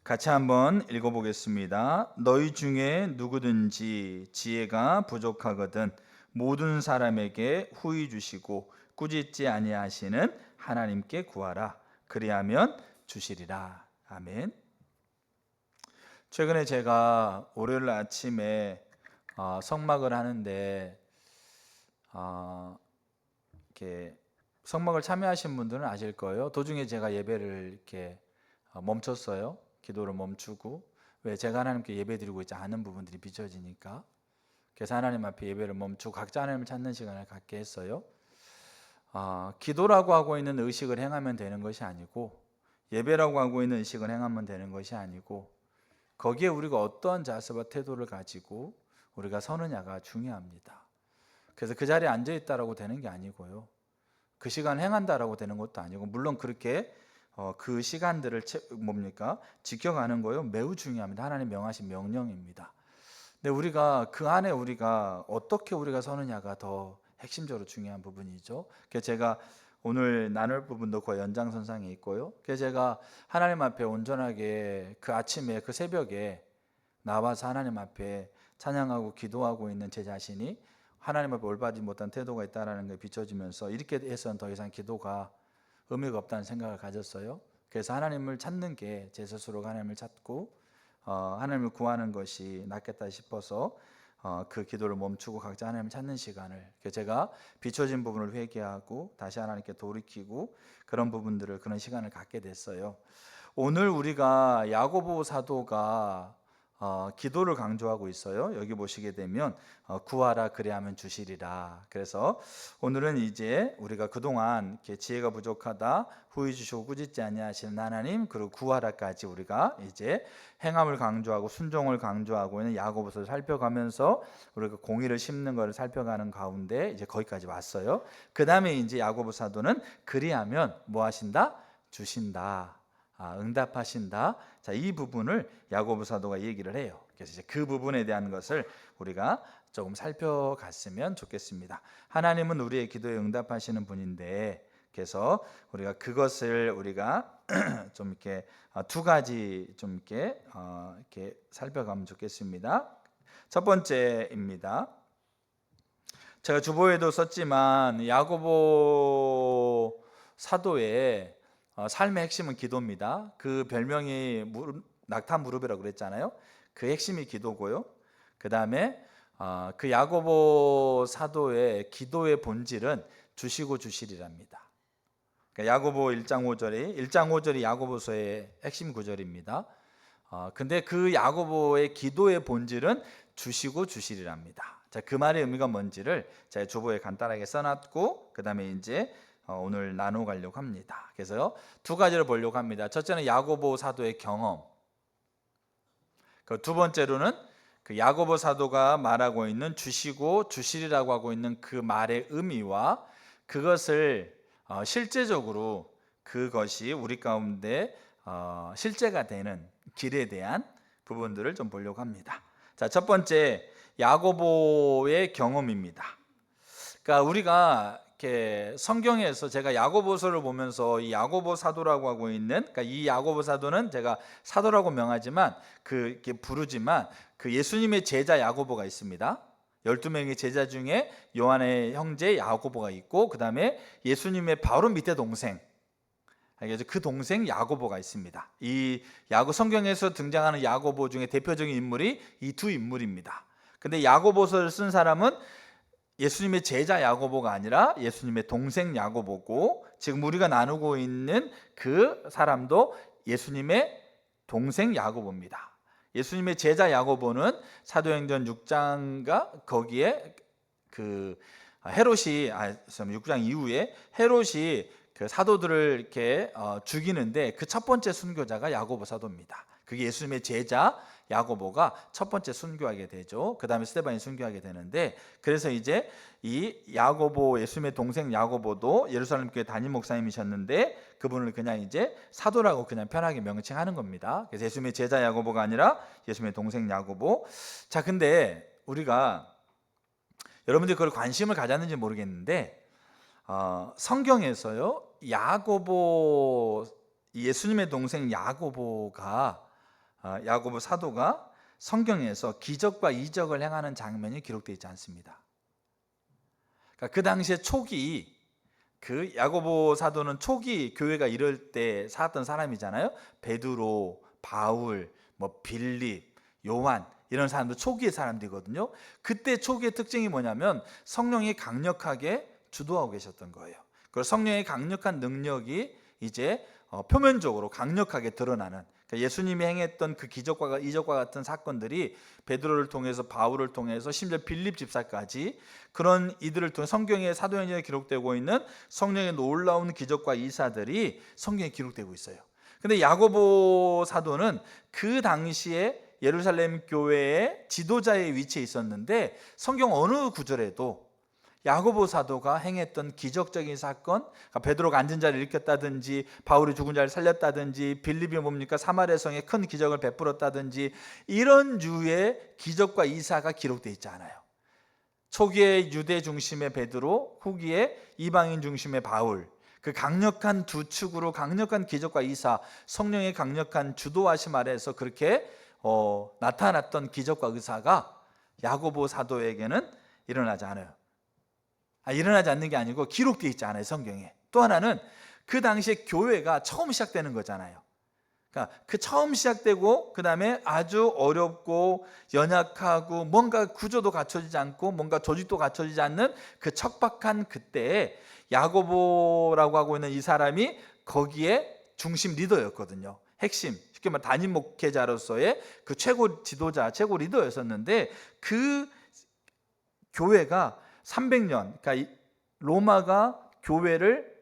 같이 한번 읽어보겠습니다. 너희 중에 누구든지 지혜가 부족하거든 모든 사람에게 후히 주시고 꾸짖지 아니하시는 하나님께 구하라. 그리하면 주시리라. 아멘. 최근에 제가 월요일 아침에 성막을 하는데 이렇게 성막을 참여하신 분들은 아실 거예요. 도중에 제가 예배를 이렇게 멈췄어요. 기도를 멈추고, 왜 제가 하나님께 예배드리고 있지 않은 부분들이 비춰지니까. 그래서 하나님 앞에 예배를 멈추고 각자 하나님을 찾는 시간을 갖게 했어요. 기도라고 하고 있는 의식을 행하면 되는 것이 아니고, 예배라고 하고 있는 의식을 행하면 되는 것이 아니고, 거기에 우리가 어떠한 자세와 태도를 가지고 우리가 서느냐가 중요합니다. 그래서 그 자리에 앉아 있다라고 되는 게 아니고요, 그 시간 행한다라고 되는 것도 아니고, 물론 그렇게 그 시간들을 지켜가는 거요 매우 중요합니다. 하나님 명하신 명령입니다. 근데 우리가 그 안에 우리가 어떻게 우리가 서느냐가 더 핵심적으로 중요한 부분이죠. 그래서 제가 오늘 나눌 부분도 그 연장선상에 있고요. 그래서 제가 하나님 앞에 온전하게 그 아침에 그 새벽에 나와서 하나님 앞에 찬양하고 기도하고 있는 제 자신이 하나님 앞에 올바르지 못한 태도가 있다는 게 비춰지면서, 이렇게 해서는 더 이상 기도가 의미가 없다는 생각을 가졌어요. 그래서 하나님을 찾는 게, 제 스스로가 하나님을 찾고 하나님을 구하는 것이 낫겠다 싶어서 그 기도를 멈추고 각자 하나님을 찾는 시간을, 제가 비춰진 부분을 회개하고 다시 하나님께 돌이키고 그런 부분들을, 그런 시간을 갖게 됐어요. 오늘 우리가 야고보 사도가 기도를 강조하고 있어요. 여기 보시게 되면 구하라 그리하면 주시리라. 그래서 오늘은 이제 우리가 그동안 이렇게 지혜가 부족하다, 후히 주시고 꾸짖지 아니하시는 하나님, 그리고 구하라까지 우리가 이제 행함을 강조하고 순종을 강조하고 있는 야고보서를 살펴가면서 우리가 공의를 심는 것을 살펴가는 가운데 이제 거기까지 왔어요. 그 다음에 이제 야고보 사도는 그리하면 뭐 하신다? 주신다. 응답하신다. 자, 이 부분을 야고보 사도가 얘기를 해요. 그래서 이제 그 부분에 대한 것을 우리가 조금 살펴갔으면 좋겠습니다. 하나님은 우리의 기도에 응답하시는 분인데, 그래서 우리가 그것을 우리가 좀 이렇게 두 가지 좀 이렇게 살펴가면 좋겠습니다. 첫 번째입니다. 제가 주보에도 썼지만 야고보 사도의 삶의 핵심은 기도입니다. 그 별명이 낙타 무릎이라고 그랬잖아요. 그 핵심이 기도고요. 그 다음에 그 야고보 사도의 기도의 본질은 주시고 주시리랍니다. 그러니까 야고보 1장 5절이 야고보서의 핵심 구절입니다. 근데 그 야고보의 기도의 본질은 주시고 주시리랍니다. 자, 그 말의 의미가 뭔지를 제가 주보에 간단하게 써놨고, 그 다음에 이제 오늘 나눠가려고 합니다. 그래서 두 가지를 보려고 합니다. 첫째는 야고보 사도의 경험, 그 두 번째로는 그 야고보 사도가 말하고 있는 주시고 주시리라고 하고 있는 그 말의 의미와 그것을 실제적으로 그것이 우리 가운데 실제가 되는 길에 대한 부분들을 좀 보려고 합니다. 자, 첫 번째 야고보의 경험입니다. 그러니까 우리가 이렇게 성경에서 제가 야고보서를 보면서 이 야고보 사도라고 하고 있는, 그러니까 이 야고보 사도는 제가 사도라고 명하지만 이렇게 부르지만 그 예수님의 제자 야고보가 있습니다. 12명의 제자 중에 요한의 형제 야고보가 있고, 그 다음에 예수님의 바로 밑에 동생, 그래서 그 동생 야고보가 있습니다. 이 성경에서 등장하는 야고보 중에 대표적인 인물이 이 두 인물입니다. 근데 야고보서를 쓴 사람은 예수님의 제자 야고보가 아니라 예수님의 동생 야고보고, 지금 우리가 나누고 있는 그 사람도 예수님의 동생 야고보입니다. 예수님의 제자 야고보는 사도행전 6장과 거기에 그 헤롯이 6장 이후에 헤롯이 그 사도들을 이렇게 죽이는데 그 첫 번째 순교자가 야고보 사도입니다. 그게 예수님의 제자 야고보가 첫 번째 순교하게 되죠. 그 다음에 스데반이 순교하게 되는데, 그래서 이제 이 야고보, 예수님의 동생 야고보도 예루살렘 교회 담임 목사님이셨는데 그분을 그냥 이제 사도라고 그냥 편하게 명칭하는 겁니다. 그래서 예수님의 제자 야고보가 아니라 예수님의 동생 야고보. 자, 근데 우리가 여러분들이 그걸 관심을 가졌는지 모르겠는데 성경에서요, 야고보, 예수님의 동생 야고보가 야고보 사도가 성경에서 기적과 이적을 행하는 장면이 기록되어 있지 않습니다. 그러니까 그 당시에 초기 그 야고보 사도는 초기 교회가 이럴 때 살았던 사람이잖아요. 베드로, 바울, 빌립, 요한 이런 사람들 초기의 사람들이거든요. 그때 초기의 특징이 뭐냐면 성령이 강력하게 주도하고 계셨던 거예요. 그리고 성령의 강력한 능력이 이제 표면적으로 강력하게 드러나는, 그러니까 예수님이 행했던 그 기적과 이적과 같은 사건들이 베드로를 통해서, 바울을 통해서, 심지어 빌립 집사까지 그런 이들을 통해 성경의 사도행전에 기록되고 있는 성령의 놀라운 기적과 이사들이 성경에 기록되고 있어요. 근데 야고보 사도는 그 당시에 예루살렘 교회의 지도자의 위치에 있었는데 성경 어느 구절에도 야고보 사도가 행했던 기적적인 사건, 그러니까 베드로가 앉은 자를 일으켰다든지, 바울이 죽은 자를 살렸다든지, 빌립이 뭡니까 사마리아 성에 큰 기적을 베풀었다든지, 이런 류의 기적과 이사가 기록되어 있지 않아요. 초기에 유대 중심의 베드로, 후기에 이방인 중심의 바울, 그 강력한 두 축으로 강력한 기적과 이사, 성령의 강력한 주도하심 아래에서 그렇게 나타났던 기적과 의사가 야고보 사도에게는 일어나지 않아요. 일어나지 않는 게 아니고 기록되어 있지 않아요, 성경에. 또 하나는 그 당시에 교회가 처음 시작되는 거잖아요. 그러니까 그 처음 시작되고 그 다음에 아주 어렵고 연약하고 뭔가 구조도 갖춰지지 않고 뭔가 조직도 갖춰지지 않는 그 척박한 그때에 야고보라고 하고 있는 이 사람이 거기에 중심 리더였거든요. 핵심, 쉽게 말해 담임 목회자로서의 그 최고 지도자, 최고 리더였었는데, 그 교회가 300년, 그러니까 로마가 교회를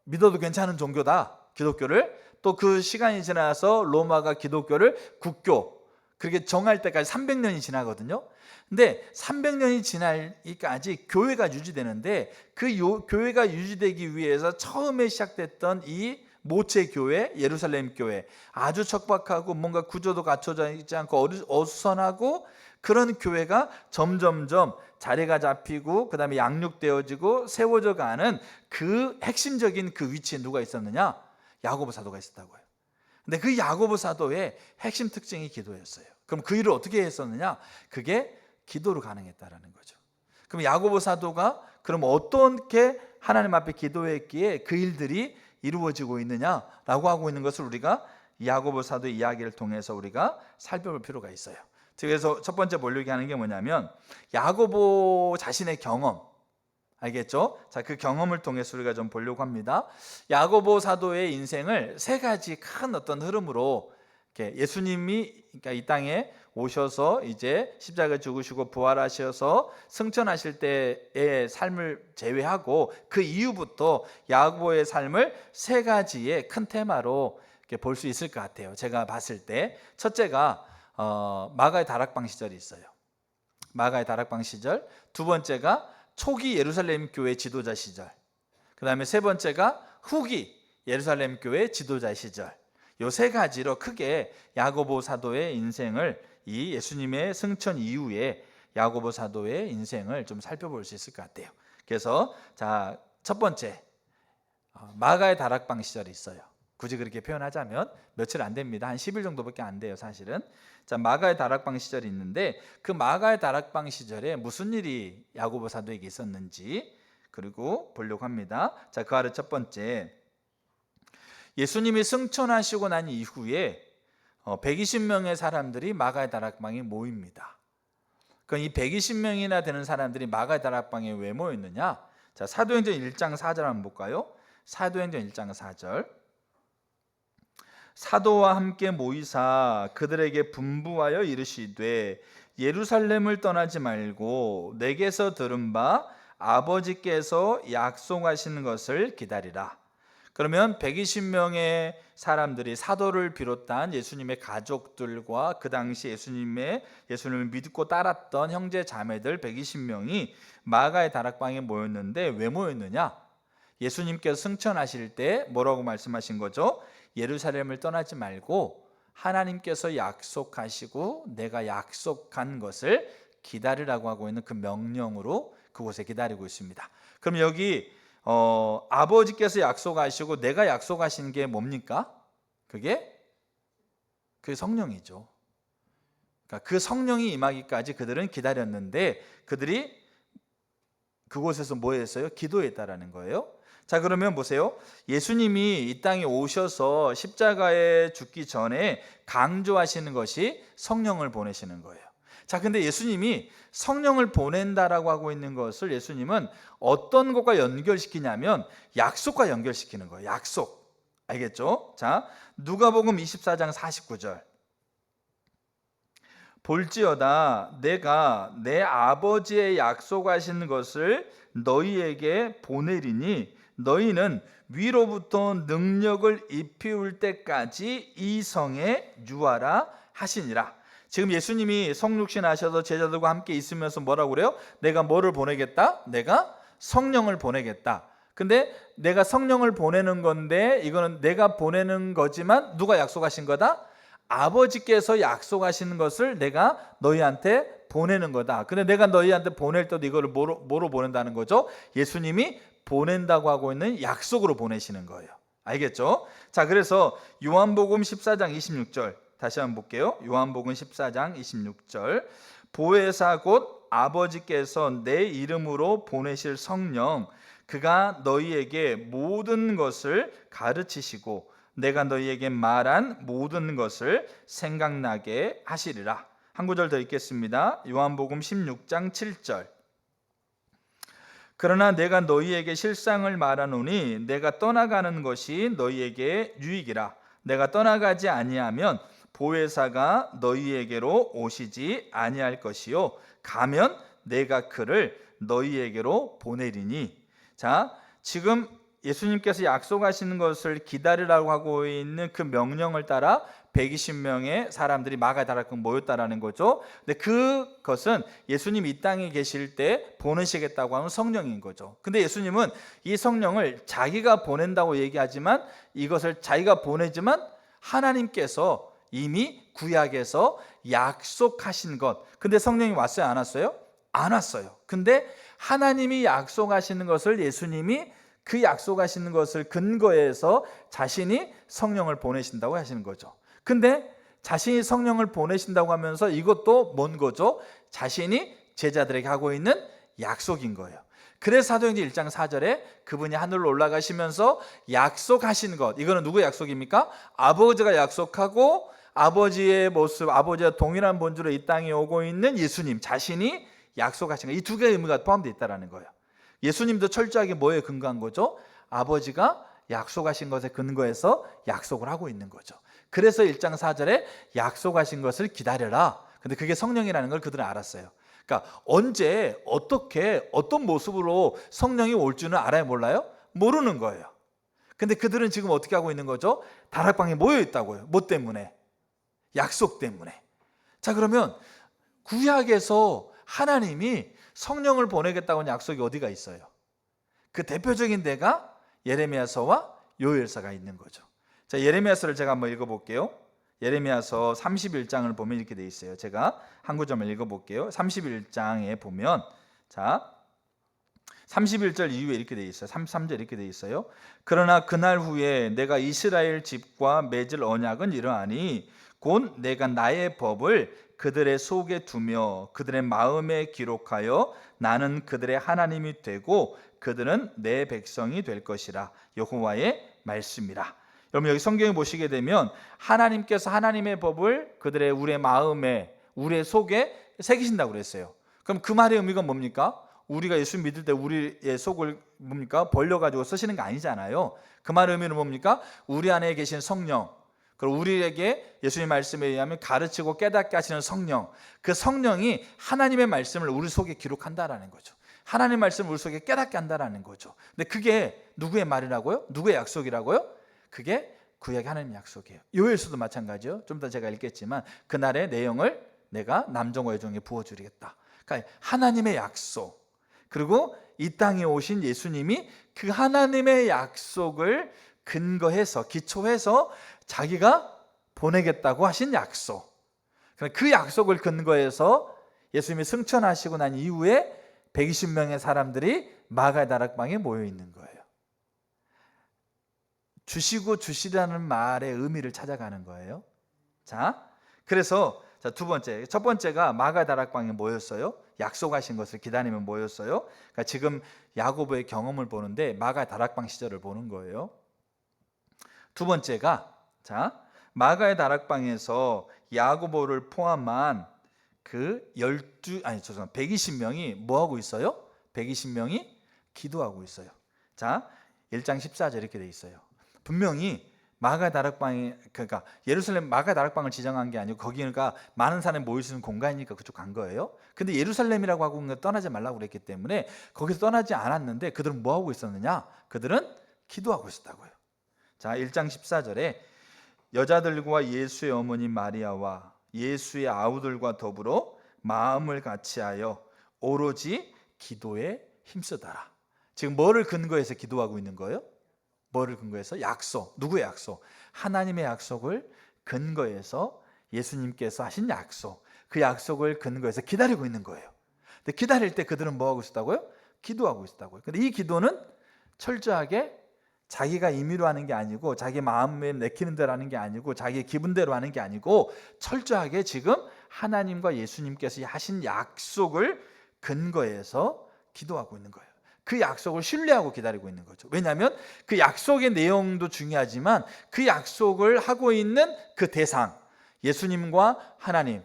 믿어도 괜찮은 종교다, 기독교를. 또 그 시간이 지나서 로마가 기독교를 국교 그렇게 정할 때까지 300년이 지나거든요. 근데 300년이 지날까지 교회가 유지되는데, 그 교회가 유지되기 위해서 처음에 시작됐던 이 모체 교회, 예루살렘 교회, 아주 척박하고 뭔가 구조도 갖춰져 있지 않고 어수선하고 그런 교회가 점점점 자리가 잡히고 그 다음에 양육되어지고 세워져 가는 그 핵심적인 그 위치에 누가 있었느냐? 야고보 사도가 있었다고요. 근데 그 야고보 사도의 핵심 특징이 기도였어요. 그럼 그 일을 어떻게 했었느냐? 그게 기도로 가능했다라는 거죠. 그럼 야고보 사도가 그럼 어떻게 하나님 앞에 기도했기에 그 일들이 이루어지고 있느냐라고 하고 있는 것을 우리가 야고보 사도의 이야기를 통해서 우리가 살펴볼 필요가 있어요. 그래서 첫 번째 보려고 하는 게 뭐냐면 야고보 자신의 경험, 알겠죠? 자, 그 경험을 통해서 우리가 좀 보려고 합니다. 야고보 사도의 인생을 세 가지 큰 어떤 흐름으로, 이렇게 예수님이 그러니까 이 땅에 오셔서 이제 십자가 죽으시고 부활하셔서 승천하실 때의 삶을 제외하고 그 이후부터 야고보의 삶을 세 가지의 큰 테마로 이렇게 볼 수 있을 것 같아요. 제가 봤을 때 첫째가 마가의 다락방 시절이 있어요. 마가의 다락방 시절. 두 번째가 초기 예루살렘 교회 지도자 시절. 그 다음에 세 번째가 후기 예루살렘 교회 지도자 시절. 요 세 가지로 크게 야고보 사도의 인생을, 이 예수님의 승천 이후에 야고보 사도의 인생을 좀 살펴볼 수 있을 것 같아요. 그래서 자, 첫 번째 마가의 다락방 시절이 있어요. 굳이 그렇게 표현하자면 며칠 안 됩니다. 한 10일 정도밖에 안 돼요, 사실은. 자, 마가의 다락방 시절이 있는데 그 마가의 다락방 시절에 무슨 일이 야고보 사도에게 있었는지 그리고 보려고 합니다. 자, 그 아래 첫 번째, 예수님이 승천하시고 난 이후에 120명의 사람들이 마가의 다락방에 모입니다. 그럼 이 120명이나 되는 사람들이 마가의 다락방에 왜 모였느냐? 자, 사도행전 1장 4절 한번 볼까요? 사도행전 1장 4절. 사도와 함께 모이사 그들에게 분부하여 이르시되 예루살렘을 떠나지 말고 내게서 들은 바 아버지께서 약속하시는 것을 기다리라. 그러면 120명의 사람들이 사도를 비롯한 예수님의 가족들과 그 당시 예수님을 믿고 따랐던 형제 자매들 120명이 마가의 다락방에 모였는데 왜 모였느냐? 예수님께서 승천하실 때 뭐라고 말씀하신 거죠? 예루살렘을 떠나지 말고 하나님께서 약속하시고 내가 약속한 것을 기다리라고 하고 있는 그 명령으로 그곳에 기다리고 있습니다. 그럼 여기 아버지께서 약속하시고 내가 약속하신 게 뭡니까? 그게 그게 성령이죠. 그러니까 그 성령이 임하기까지 그들은 기다렸는데 그들이 그곳에서 뭐 했어요? 기도했다라는 거예요. 자, 그러면 보세요. 예수님이 이 땅에 오셔서 십자가에 죽기 전에 강조하시는 것이 성령을 보내시는 거예요. 자, 근데 예수님이 성령을 보낸다라고 하고 있는 것을 예수님은 어떤 것과 연결시키냐면 약속과 연결시키는 거예요. 약속. 알겠죠? 자, 누가복음 24장 49절. 볼지어다 내가 내 아버지의 약속하신 것을 너희에게 보내리니 너희는 위로부터 능력을 입히울 때까지 이 성에 유하라 하시니라. 지금 예수님이 성육신 하셔서 제자들과 함께 있으면서 뭐라고 그래요? 내가 뭐를 보내겠다? 내가 성령을 보내겠다. 근데 내가 성령을 보내는 건데 이거는 내가 보내는 거지만 누가 약속하신 거다? 아버지께서 약속하시는 것을 내가 너희한테 보내는 거다. 근데 내가 너희한테 보낼 때도 이거를 뭐로 보낸다는 거죠? 예수님이 보낸다고 하고 있는 약속으로 보내시는 거예요. 알겠죠? 자, 그래서 요한복음 14장 26절 다시 한번 볼게요. 요한복음 14장 26절. 보혜사 곧 아버지께서 내 이름으로 보내실 성령 그가 너희에게 모든 것을 가르치시고 내가 너희에게 말한 모든 것을 생각나게 하시리라. 한 구절 더 읽겠습니다. 요한복음 16장 7절. 그러나 내가 너희에게 실상을 말하노니 내가 떠나가는 것이 너희에게 유익이라. 내가 떠나가지 아니하면 보혜사가 너희에게로 오시지 아니할 것이요 가면 내가 그를 너희에게로 보내리니. 자, 지금 예수님께서 약속하시는 것을 기다리라고 하고 있는 그 명령을 따라 120명의 사람들이 마가다락방 모였다라는 거죠. 근데 그것은 예수님 이 땅에 계실 때 보내시겠다고 하는 성령인 거죠. 근데 예수님은 이 성령을 자기가 보낸다고 얘기하지만 이것을 자기가 보내지만 하나님께서 이미 구약에서 약속하신 것. 근데 성령이 왔어요? 안 왔어요? 안 왔어요. 근데 하나님이 약속하시는 것을 예수님이 그 약속하시는 것을 근거해서 자신이 성령을 보내신다고 하시는 거죠. 근데 자신이 성령을 보내신다고 하면서 이것도 뭔 거죠? 자신이 제자들에게 하고 있는 약속인 거예요. 그래서 사도행전 1장 4절에 그분이 하늘로 올라가시면서 약속하신 것, 이거는 누구의 약속입니까? 아버지가 약속하고 아버지의 모습, 아버지와 동일한 본주로 이 땅에 오고 있는 예수님 자신이 약속하신 것, 이 두 개의 의미가 포함되어 있다는 거예요. 예수님도 철저하게 뭐에 근거한 거죠? 아버지가 약속하신 것에 근거해서 약속을 하고 있는 거죠. 그래서 1장 4절에 약속하신 것을 기다려라. 근데 그게 성령이라는 걸 그들은 알았어요. 그러니까 언제 어떻게 어떤 모습으로 성령이 올 줄은 알아요? 몰라요? 모르는 거예요. 근데 그들은 지금 어떻게 하고 있는 거죠? 다락방에 모여 있다고요. 뭐 때문에? 약속 때문에. 자, 그러면 구약에서 하나님이 성령을 보내겠다고 하는 약속이 어디가 있어요? 그 대표적인 데가 예레미야서와 요엘서가 있는 거죠. 자, 예레미야서를 제가 한번 읽어볼게요. 예레미야서 31장을 보면 이렇게 돼 있어요. 제가 한 구절만 읽어볼게요. 31장에 보면 자 31절 이후에 이렇게 돼 있어요. 33절 이렇게 돼 있어요. 그러나 그날 후에 내가 이스라엘 집과 맺을 언약은 이러하니 곧 내가 나의 법을 그들의 속에 두며 그들의 마음에 기록하여 나는 그들의 하나님이 되고 그들은 내 백성이 될 것이라. 여호와의 말씀이라. 여러분 여기 성경에 보시게 되면 하나님께서 하나님의 법을 그들의 우리의 마음에 우리의 속에 새기신다고 그랬어요. 그럼 그 말의 의미가 뭡니까? 우리가 예수 믿을 때 우리의 속을 뭡니까? 벌려가지고 쓰시는 거 아니잖아요. 그 말의 의미는 뭡니까? 우리 안에 계신 성령, 그리고 우리에게 예수님 말씀에 의하면 가르치고 깨닫게 하시는 성령, 그 성령이 하나님의 말씀을 우리 속에 기록한다라는 거죠. 하나님의 말씀을 우리 속에 깨닫게 한다라는 거죠. 근데 그게 누구의 말이라고요? 누구의 약속이라고요? 그게 구약의 하나님의 약속이에요. 요엘서도 마찬가지요. 좀 더 제가 읽겠지만 그날의 내용을 내가 남종과 여종에 부어주리겠다. 그러니까 하나님의 약속, 그리고 이 땅에 오신 예수님이 그 하나님의 약속을 근거해서 기초해서 자기가 보내겠다고 하신 약속, 그 약속을 근거해서 예수님이 승천하시고 난 이후에 120명의 사람들이 마가의 다락방에 모여 있는 거예요. 주시고 주시라는 말의 의미를 찾아가는 거예요. 자, 그래서 두 번째, 첫 번째가 마가 다락방에 모였어요. 약속하신 것을 기다리며 모였어요. 그러니까 지금 야고보의 경험을 보는데 마가 다락방 시절을 보는 거예요. 두 번째가 마가의 다락방에서 야고보를 포함한 그 120명이 뭐 하고 있어요? 120명이 기도하고 있어요. 자, 1장 14절 이렇게 돼 있어요. 분명히 마가 다락방에, 그러니까 예루살렘 마가 다락방을 지정한 게 아니고 거기가 많은 사람이 모일 수 있는 공간이니까 그쪽 간 거예요. 근데 예루살렘이라고 하고 떠나지 말라고 그랬기 때문에 거기서 떠나지 않았는데 그들은 뭐 하고 있었느냐? 그들은 기도하고 있었다고요. 자, 1장 14절에 여자들과 예수의 어머니 마리아와 예수의 아우들과 더불어 마음을 같이하여 오로지 기도에 힘쓰더라. 지금 뭐를 근거해서 기도하고 있는 거예요? 뭐를 근거해서? 약속. 누구의 약속? 하나님의 약속을 근거해서 예수님께서 하신 약속. 그 약속을 근거해서 기다리고 있는 거예요. 근데 기다릴 때 그들은 뭐 하고 있었다고요? 기도하고 있었다고요. 근데 이 기도는 철저하게 자기가 임의로 하는 게 아니고 자기 마음에 내키는 대로 하는 게 아니고 자기 기분대로 하는 게 아니고 철저하게 지금 하나님과 예수님께서 하신 약속을 근거해서 기도하고 있는 거예요. 그 약속을 신뢰하고 기다리고 있는 거죠. 왜냐하면 그 약속의 내용도 중요하지만 그 약속을 하고 있는 그 대상, 예수님과 하나님,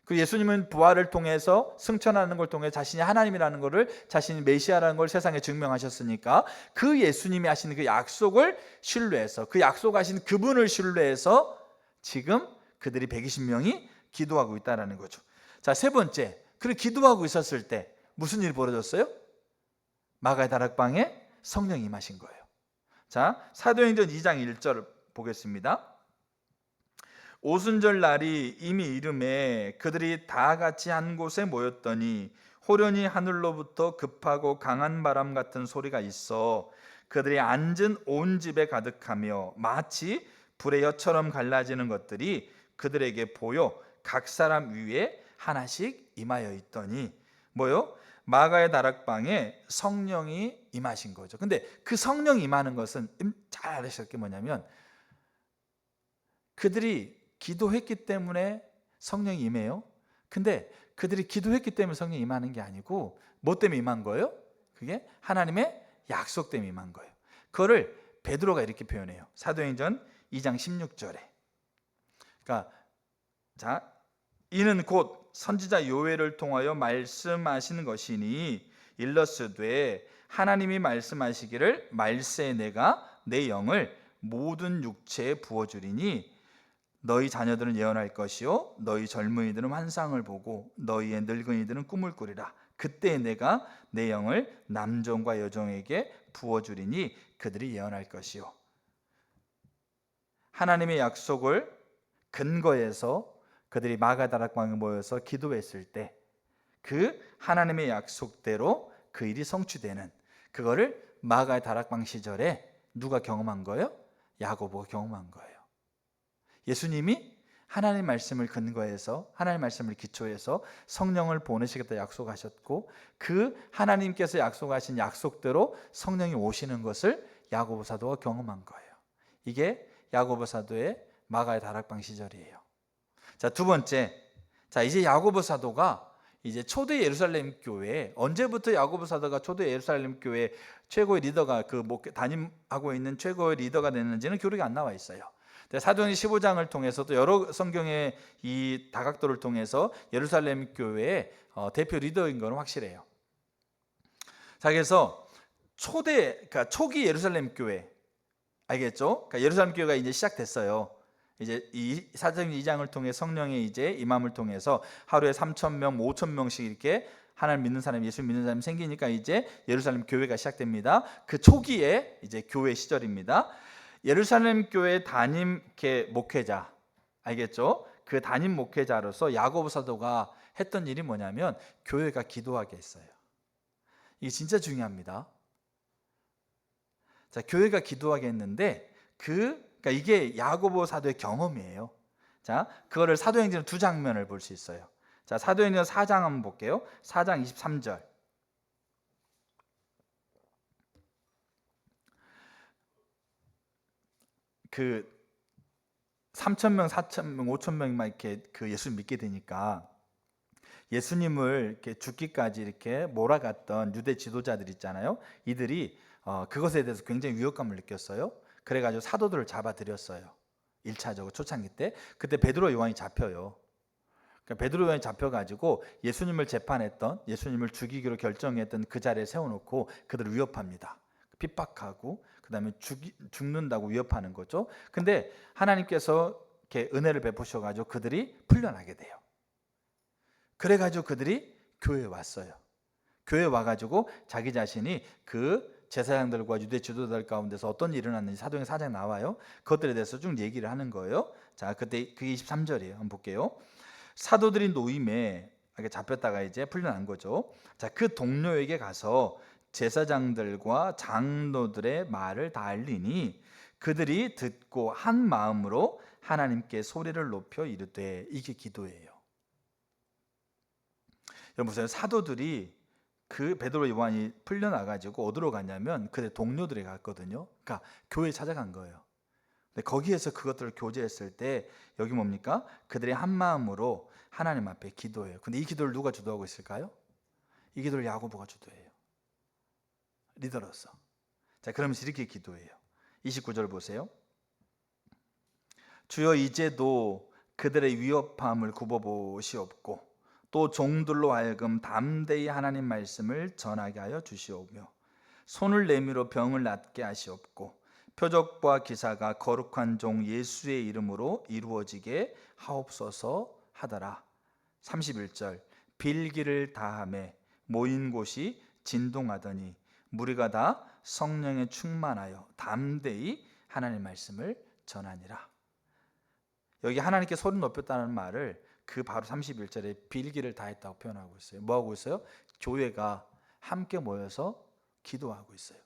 그 예수님은 부활을 통해서 승천하는 걸 통해 자신이 하나님이라는 것을, 자신이 메시아라는 걸 세상에 증명하셨으니까 그 예수님이 하시는 그 약속을 신뢰해서, 그 약속하신 그분을 신뢰해서 지금 그들이 120명이 기도하고 있다는 거죠. 자, 세 번째, 그렇게 기도하고 있었을 때 무슨 일이 벌어졌어요? 마가의 다락방에 성령이 임하신 거예요. 자, 사도행전 2장 1절 보겠습니다. 오순절 날이 이미 이름에 그들이 다 같이 한 곳에 모였더니 호련히 하늘로부터 급하고 강한 바람 같은 소리가 있어 그들이 앉은 온 집에 가득하며 마치 불의 엿처럼 갈라지는 것들이 그들에게 보여 각 사람 위에 하나씩 임하여 있더니 뭐요? 마가의 다락방에 성령이 임하신 거죠. 근데 그 성령이 임하는 것은 잘 알으실 게 뭐냐면 그들이 기도했기 때문에 성령이 임해요. 근데 그들이 기도했기 때문에 성령이 임하는 게 아니고 뭐 때문에 임한 거예요? 그게 하나님의 약속 때문에 임한 거예요. 그거를 베드로가 이렇게 표현해요. 사도행전 2장 16절에. 그러니까 자, 이는 곧 선지자 요엘을 통하여 말씀하시는 것이니 일러스되 하나님이 말씀하시기를 말세 내가 내 영을 모든 육체에 부어주리니 너희 자녀들은 예언할 것이요 너희 젊은이들은 환상을 보고 너희의 늙은이들은 꿈을 꾸리라. 그때 내가 내 영을 남종과 여종에게 부어주리니 그들이 예언할 것이요. 하나님의 약속을 근거해서 그들이 마가다락방에 모여서 기도했을 때 그 하나님의 약속대로 그 일이 성취되는, 그거를 마가의 다락방 시절에 누가 경험한 거예요? 야고보가 경험한 거예요. 예수님이 하나님 말씀을 근거해서, 하나님 말씀을 기초해서 성령을 보내시겠다 약속하셨고 그 하나님께서 약속하신 약속대로 성령이 오시는 것을 야고보 사도가 경험한 거예요. 이게 야고보 사도의 마가의 다락방 시절이에요. 자, 두 번째, 자 이제 야고보 사도가 이제 초대 예루살렘 교회, 언제부터 야고보 사도가 초대 예루살렘 교회 최고의 리더가 담임하고 있는 최고의 리더가 됐는지는 기록이 안 나와 있어요. 사도행전 15장을 통해서도 여러 성경의 이 다각도를 통해서 예루살렘 교회의 대표 리더인 것은 확실해요. 자, 그래서 그러니까 초기 예루살렘 교회 알겠죠? 그러니까 예루살렘 교회가 이제 시작됐어요. 이제 이 사도행전 2장을 통해 성령의 이제 임함을 통해서 하루에 3,000명, 5,000명씩 이렇게 하나님 믿는 사람, 예수 믿는 사람이 생기니까 이제 예루살렘 교회가 시작됩니다. 그 초기에 이제 교회 시절입니다. 예루살렘 교회 담임 목회자 알겠죠? 그 담임 목회자로서 야고보 사도가 했던 일이 뭐냐면 교회가 기도하게 했어요. 이게 진짜 중요합니다. 자, 교회가 기도하게 했는데 그러니까 이게 야고보 사도의 경험이에요. 자, 그거를 사도행전 두 장면을 볼 수 있어요. 자, 사도행전 4장 한번 볼게요. 4장 23절. 3천 명, 4천 명, 5천 명만 이렇게 그 예수 믿게 되니까 예수님을 이렇게 죽기까지 이렇게 몰아갔던 유대 지도자들 있잖아요. 이들이 그것에 대해서 굉장히 위협감을 느꼈어요. 그래가지고 사도들을 잡아들였어요. 1차적으로 초창기 때. 그때 베드로 요한이 잡혀요. 그러니까 베드로 요한이 잡혀가지고 예수님을 재판했던, 예수님을 죽이기로 결정했던 그 자리에 세워놓고 그들을 위협합니다. 핍박하고 그 다음에 죽는다고 위협하는 거죠. 근데 하나님께서 이렇게 은혜를 베푸셔가지고 그들이 풀려나게 돼요. 그래가지고 그들이 교회에 왔어요. 교회에 와가지고 자기 자신이 그 제사장들과 유대 지도자들 가운데서 어떤 일이 일어났는지 사도행 4장 나와요. 그것들에 대해서 쭉 얘기를 하는 거예요. 자, 그때 그게 23절이에요. 한번 볼게요. 사도들이 노임에 잡혔다가 이제 풀려난 거죠. 자, 그 동료에게 가서 제사장들과 장로들의 말을 다 알리니 그들이 듣고 한 마음으로 하나님께 소리를 높여 이르되, 이게 기도예요. 여러분 보세요. 사도들이 그 베드로 요한이 풀려나가지고 어디로 가냐면 그들 동료들이 갔거든요. 그러니까 교회에 찾아간 거예요. 근데 거기에서 그것들을 교제했을 때 여기 뭡니까? 그들이 한 마음으로 하나님 앞에 기도해요. 근데 이 기도를 누가 주도하고 있을까요? 이 기도를 야고보가 주도해요. 리더로서. 자, 그러면서 이렇게 기도해요. 29절 보세요. 주여, 이제도 그들의 위협함을 굽어보시옵고 또 종들로 하여금 담대히 하나님 말씀을 전하게 하여 주시오며 손을 내밀어 병을 낫게 하시옵고 표적과 기사가 거룩한 종 예수의 이름으로 이루어지게 하옵소서 하더라. 31절 빌기를 다하매 모인 곳이 진동하더니 무리가 다 성령에 충만하여 담대히 하나님 말씀을 전하니라. 여기 하나님께 소리 높였다는 말을 그 바로 31절에 빌기를 다했다고 표현하고 있어요. 뭐하고 있어요? 교회가 함께 모여서 기도하고 있어요.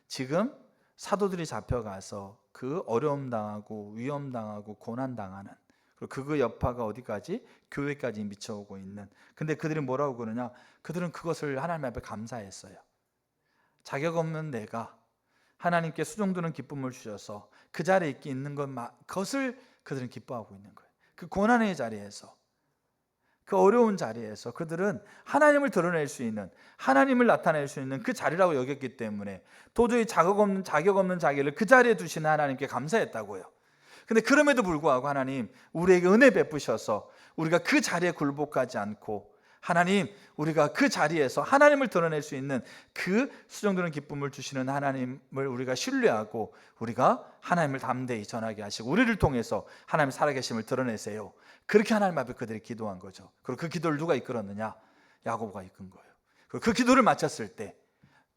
지금 사도들이 잡혀가서 그 어려움 당하고 위험 당하고 고난 당하는, 그리고 그 여파가 어디까지? 교회까지 미쳐오고 있는. 근데 그들이 뭐라고 그러냐? 그들은 그것을 하나님 앞에 감사했어요. 자격 없는 내가 하나님께 수종드는 기쁨을 주셔서 그 자리에 있는 것을 그들은 기뻐하고 있는 거예요. 그 고난의 자리에서, 그 어려운 자리에서 그들은 하나님을 드러낼 수 있는, 하나님을 나타낼 수 있는 그 자리라고 여겼기 때문에 도저히 자격 없는 자기를 그 자리에 두시는 하나님께 감사했다고요. 근데 그럼에도 불구하고 하나님 우리에게 은혜 베푸셔서 우리가 그 자리에 굴복하지 않고, 하나님 우리가 그 자리에서 하나님을 드러낼 수 있는 그 수종드는 기쁨을 주시는 하나님을 우리가 신뢰하고 우리가 하나님을 담대히 전하게 하시고 우리를 통해서 하나님 살아계심을 드러내세요. 그렇게 하나님 앞에 그들이 기도한 거죠. 그리고 그 기도를 누가 이끌었느냐? 야고보가 이끈 거예요. 그리고 그 기도를 마쳤을 때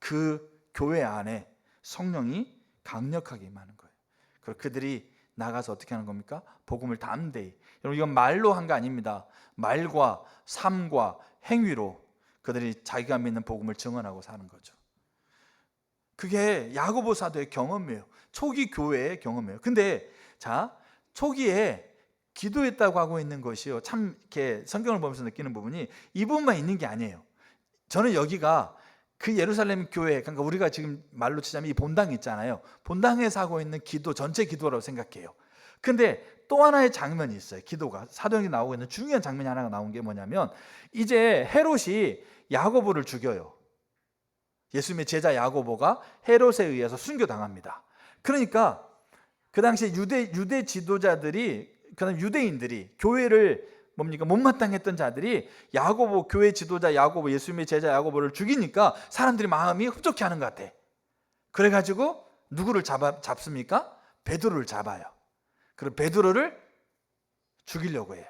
그 교회 안에 성령이 강력하게 임하는 거예요. 그리고 그들이 나가서 어떻게 하는 겁니까? 복음을 담대히. 여러분 이건 말로 한 거 아닙니다. 말과 삶과 행위로 그들이 자기가 믿는 복음을 증언하고 사는 거죠. 그게 야고보 사도의 경험이에요. 초기 교회의 경험이에요. 근데 자, 초기에 기도했다고 하고 있는 것이요, 참 이렇게 성경을 보면서 느끼는 부분이 이 부분만 있는 게 아니에요. 저는 여기가 그 예루살렘 교회, 그러니까 우리가 지금 말로 치자면 이 본당 있잖아요. 본당에서 하고 있는 기도, 전체 기도라고 생각해요. 근데 또 하나의 장면이 있어요. 기도가 사도행전에 나오고 있는 중요한 장면이 하나가 나온 게 뭐냐면, 이제 헤롯이 야고보를 죽여요. 예수님의 제자 야고보가 헤롯에 의해서 순교당합니다. 그러니까 그 당시에 유대 지도자들이, 그다음 유대인들이 교회를 뭡니까? 못마땅했던 자들이 야고보, 교회 지도자 야고보, 예수님의 제자 야고보를 죽이니까 사람들이 마음이 흡족해 하는 것 같아. 그래가지고 누구를 잡습니까? 베드로를 잡아요. 그리고 베드로를 죽이려고 해요.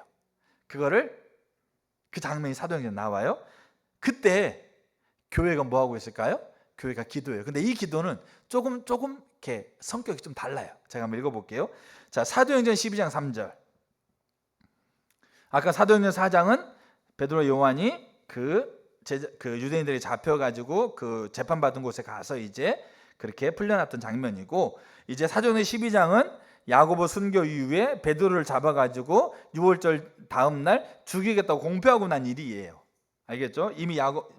그 장면이 사도행전에 나와요. 그때 교회가 뭐 하고 있을까요? 교회가 기도해요. 근데 이 기도는 조금 이렇게 성격이 좀 달라요. 제가 한번 읽어볼게요. 자, 사도행전 12장 3절. 아까 사도행전 4장은 베드로 요한이 그 유대인들이 잡혀가지고 그 재판받은 곳에 가서 이제 그렇게 풀려났던 장면이고, 이제 사도행전 12장은 야고보 순교 이후에 베드로를 잡아가지고 6월절 다음 날 죽이겠다고 공표하고 난 일이에요. 알겠죠? 이미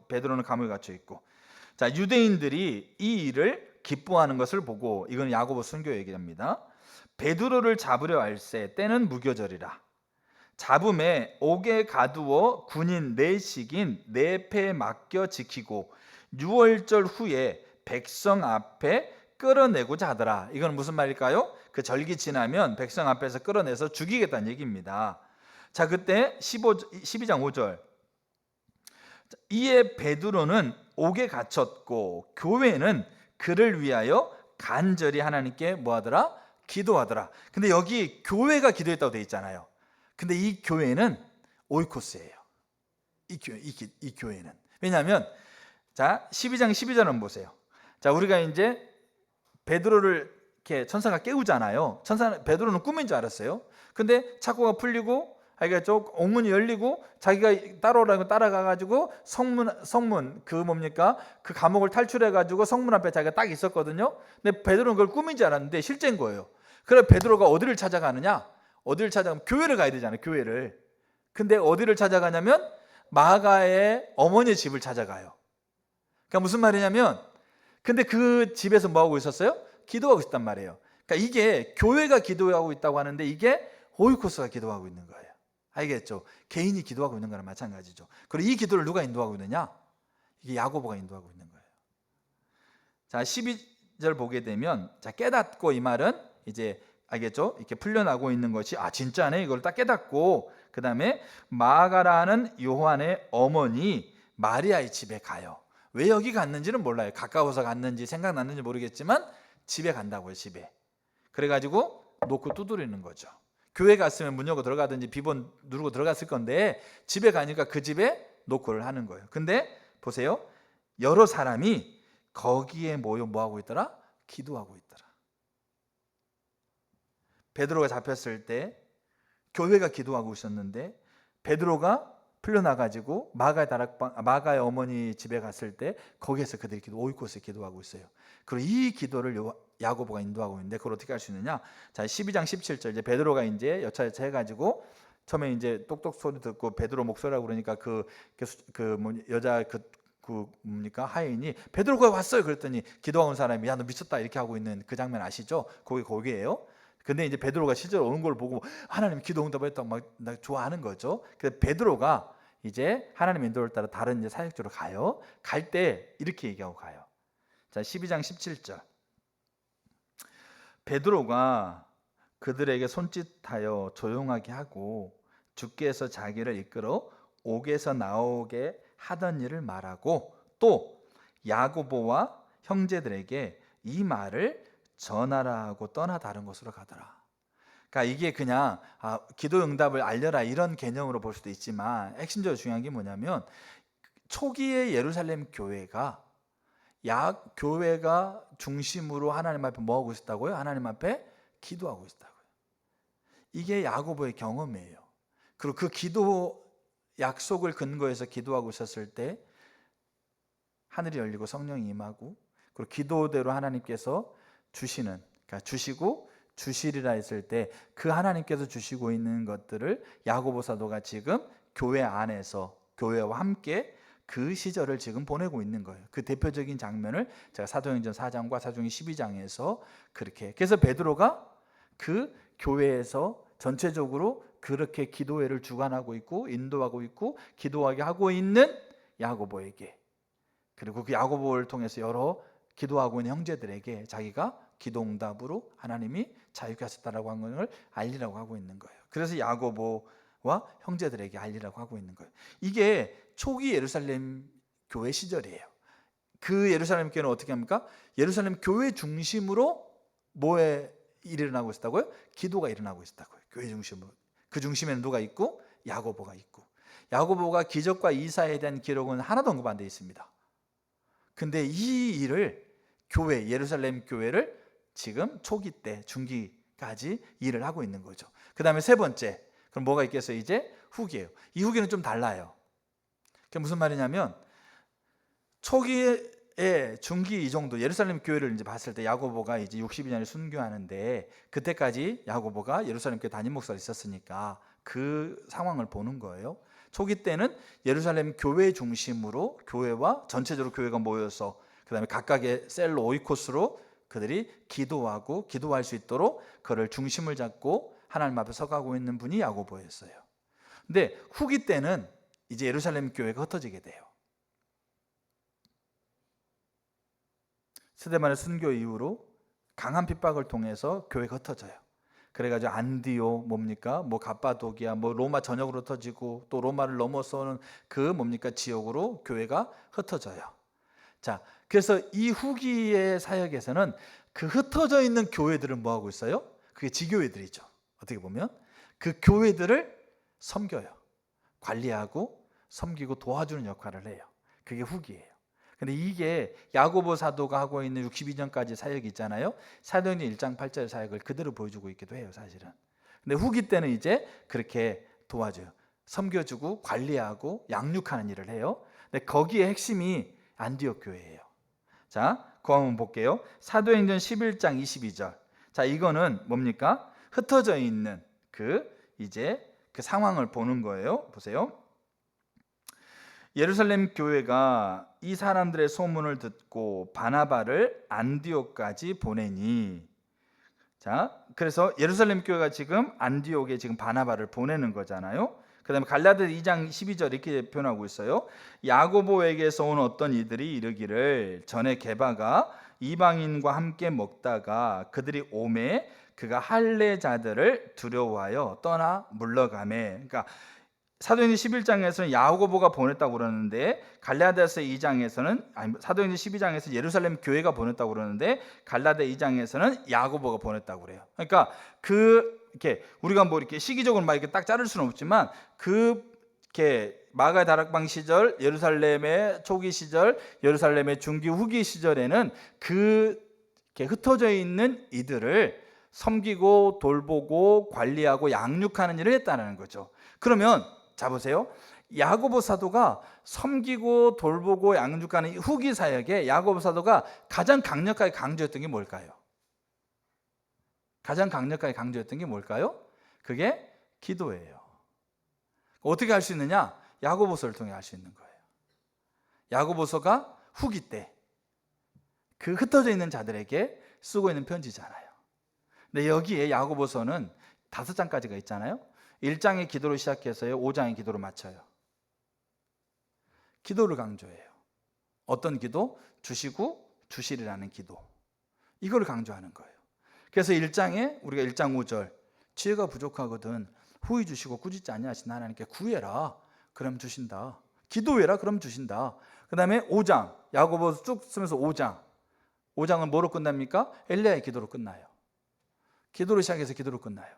베드로는 감옥에 갇혀 있고. 자, 유대인들이 이 일을 기뻐하는 것을 보고, 이건 야고보 순교 얘기입니다. 베드로를 잡으려 할세 때는 무교절이라. 잡음에 옥에 가두어 군인 내식인 내패에 맡겨 지키고 6월절 후에 백성 앞에 끌어내고자 하더라. 이건 무슨 말일까요? 그 절기 지나면 백성 앞에서 끌어내서 죽이겠다는 얘기입니다. 자, 그때 12장 5절. 이에 베드로는 옥에 갇혔고 교회는 그를 위하여 간절히 하나님께 뭐하더라? 기도하더라. 근데 여기 교회가 기도했다고 되어 있잖아요. 근데 이 교회는 오이코스예요. 이 교회는. 왜냐하면 자, 12장 12절은 보세요. 자, 우리가 이제 베드로를 이렇게 천사가 깨우잖아요. 베드로는 꿈인 줄 알았어요. 근데 착고가 풀리고, 알겠죠? 옥문이 열리고 자기가 따라오라고 따라가가지고 성문 그 뭡니까? 그 감옥을 탈출해가지고 성문 앞에 자기가 딱 있었거든요. 근데 베드로는 그걸 꿈인 줄 알았는데 실제인 거예요. 그래 베드로가 어디를 찾아가느냐? 어디를 찾아가면 교회를 가야 되잖아요. 교회를. 근데 어디를 찾아가냐면 마가의 어머니의 집을 찾아가요. 그러니까 무슨 말이냐면, 근데 그 집에서 뭐 하고 있었어요? 기도하고 있단 말이에요. 그러니까 이게 교회가 기도하고 있다고 하는데 이게 오이코스가 기도하고 있는 거예요. 알겠죠? 개인이 기도하고 있는 거랑 마찬가지죠. 그리고 이 기도를 누가 인도하고 있느냐? 이게 야고보가 인도하고 있는 거예요. 자, 12절 보게 되면, 자, 깨닫고, 이 말은 이제 알겠죠? 이렇게 풀려나고 있는 것이 진짜네, 이걸 딱 깨닫고, 그 다음에 마가라는 요한의 어머니 마리아의 집에 가요. 왜 여기 갔는지는 몰라요. 가까워서 갔는지 생각났는지 모르겠지만 집에 간다고요. 집에. 그래가지고 놓고 두드리는 거죠. 교회 갔으면 문 열고 들어가든지 비번 누르고 들어갔을 건데 집에 가니까 그 집에 노크를 하는 거예요. 근데 보세요. 여러 사람이 거기에 모여 뭐하고 있더라? 기도하고 있더라. 베드로가 잡혔을 때 교회가 기도하고 있었는데 베드로가 풀려나가지고 마가의 어머니 집에 갔을 때 거기에서 그들이 오이코스에 기도하고 있어요. 그리고 이 기도를 야고보가 인도하고 있는데 그걸 어떻게 할 수 있느냐? 자, 12장 17절 이제 베드로가 이제 여차여차 해가지고 처음에 이제 똑똑 소리 듣고 베드로 목소리라고 그러니까 여자 뭡니까 하인이 베드로가 왔어요. 그랬더니 기도하는 사람이 야 너 미쳤다 이렇게 하고 있는 그 장면 아시죠? 거기에요. 근데 이제 베드로가 실제로 오는 걸 보고 하나님 기도 응답했다고 막 좋아하는 거죠. 그래서 베드로가 이제 하나님 인도를 따라 다른 이제 사역지로 가요. 갈 때 이렇게 얘기하고 가요. 자, 12장 17절. 베드로가 그들에게 손짓하여 조용하게 하고 주께서 자기를 이끌어 옥에서 나오게 하던 일을 말하고 또 야고보와 형제들에게 이 말을 전하라 하고 떠나 다른 곳으로 가더라. 그러니까 이게 그냥 기도 응답을 알려라 이런 개념으로 볼 수도 있지만 핵심적으로 중요한 게 뭐냐면 초기의 예루살렘 교회가 교회가 중심으로 하나님 앞에 뭐 하고 있었다고요? 하나님 앞에 기도하고 있었다고요. 이게 야고보의 경험이에요. 그리고 그 기도 약속을 근거해서 기도하고 있었을 때 하늘이 열리고 성령이 임하고 그리고 기도대로 하나님께서 그러니까 주시고 주시리라 했을 때 그 하나님께서 주시고 있는 것들을 야고보 사도가 지금 교회 안에서 교회와 함께 그 시절을 지금 보내고 있는 거예요. 그 대표적인 장면을 제가 사도행전 4장과 사도행전 12장에서 그렇게 그래서 베드로가 그 교회에서 전체적으로 그렇게 기도회를 주관하고 있고 인도하고 있고 기도하게 하고 있는 야고보에게 그리고 그 야고보를 통해서 여러 기도하고 있는 형제들에게 자기가 기도응답으로 하나님이 자유케 하셨다라고 하는 것을 알리라고 하고 있는 거예요. 그래서 야고보와 형제들에게 알리라고 하고 있는 거예요. 이게 초기 예루살렘 교회 시절이에요. 그 예루살렘 교회는 어떻게 합니까? 예루살렘 교회 중심으로 뭐에 일어나고 있었다고요? 기도가 일어나고 있었다고요. 교회 중심으로. 그 중심에는 누가 있고? 야고보가 있고. 야고보가 기적과 이사에 대한 기록은 하나도 언급 안 돼 있습니다. 근데 이 일을 예루살렘 교회를 지금 초기 때 중기까지 일을 하고 있는 거죠. 그 다음에 세 번째, 그럼 뭐가 있겠어요? 이제 후기예요. 이 후기는 좀 달라요. 그게 무슨 말이냐면 초기에 중기 이 정도 예루살렘 교회를 이제 봤을 때 야고보가 이제 62년에 순교하는데 그때까지 야고보가 예루살렘 교회 담임 목사가 있었으니까 그 상황을 보는 거예요. 초기 때는 예루살렘 교회 중심으로 교회와 전체적으로 교회가 모여서 그 다음에 각각의 셀로 오이코스로 그들이 기도하고 기도할 수 있도록 그를 중심을 잡고 하나님 앞에 서가고 있는 분이 야고보였어요. 근데 후기 때는 이제 예루살렘 교회가 흩어지게 돼요. 스데반의 순교 이후로 강한 핍박을 통해서 교회가 흩어져요. 그래가지고 안디오 뭡니까? 뭐 갑바도기아, 뭐 로마 전역으로 흩어지고 또 로마를 넘어서는 그 뭡니까? 지역으로 교회가 흩어져요. 자, 그래서 이 후기의 사역에서는 그 흩어져 있는 교회들은 뭐 하고 있어요? 그게 지교회들이죠. 어떻게 보면 그 교회들을 섬겨요. 관리하고 섬기고 도와주는 역할을 해요. 그게 후기예요. 근데 이게 야고보 사도가 하고 있는 62년까지 사역이 있잖아요. 사도행전 1장 8절 사역을 그대로 보여주고 있기도 해요, 사실은. 근데 후기 때는 이제 그렇게 도와줘요. 섬겨주고 관리하고 양육하는 일을 해요. 근데 거기에 핵심이 안디옥 교회예요. 자, 그거 한번 볼게요. 사도행전 11장 22절. 자, 이거는 뭡니까? 흩어져 있는 이제 그 상황을 보는 거예요. 보세요. 예루살렘 교회가 이 사람들의 소문을 듣고 바나바를 안디옥까지 보내니, 자, 그래서 예루살렘 교회가 지금 안디옥에 지금 바나바를 보내는 거잖아요. 그 다음에 갈라디아 2장 12절 이렇게 표현하고 있어요. 야고보에게서 온 어떤 이들이 이르기를 전에 게바가 이방인과 함께 먹다가 그들이 오매 그가 할례자들을 두려워하여 떠나 물러가매. 그러니까 사도행전 11장에서는 야고보가 보냈다고 그러는데 갈라디아서 2장에서는 사도행전 12장에서 예루살렘 교회가 보냈다고 그러는데 갈라디아 2장에서는 야고보가 보냈다고 그래요. 그러니까 이렇게 우리가 뭐 이렇게 시기적으로 막 이렇게 딱 자를 수는 없지만 이렇게 마가 다락방 시절, 예루살렘의 초기 시절, 예루살렘의 중기 후기 시절에는 이렇게 흩어져 있는 이들을 섬기고 돌보고 관리하고 양육하는 일을 했다는 거죠. 그러면 자 보세요. 야고보 사도가 섬기고 돌보고 양육하는 후기 사역에 야고보 사도가 가장 강력하게 강조했던 게 뭘까요? 가장 강력하게 강조했던 게 뭘까요? 그게 기도예요. 어떻게 할 수 있느냐? 야고보서를 통해 할 수 있는 거예요. 야고보서가 후기 때 그 흩어져 있는 자들에게 쓰고 있는 편지잖아요. 근데 여기에 야고보서는 5장까지가 있잖아요. 1장의 기도로 시작해서요 5장의 기도로 마쳐요. 기도를 강조해요. 어떤 기도? 주시고 주시리라는 기도. 이걸 강조하는 거예요. 그래서 1장에 우리가 1장 5절 지혜가 부족하거든 후히 주시고 꾸짖지 아니하신 하나님께 구해라 그럼 주신다. 기도해라 그럼 주신다. 그 다음에 5장 야고보서 쭉 쓰면서 5장은 뭐로 끝납니까? 엘리야의 기도로 끝나요. 기도로 시작해서 기도로 끝나요.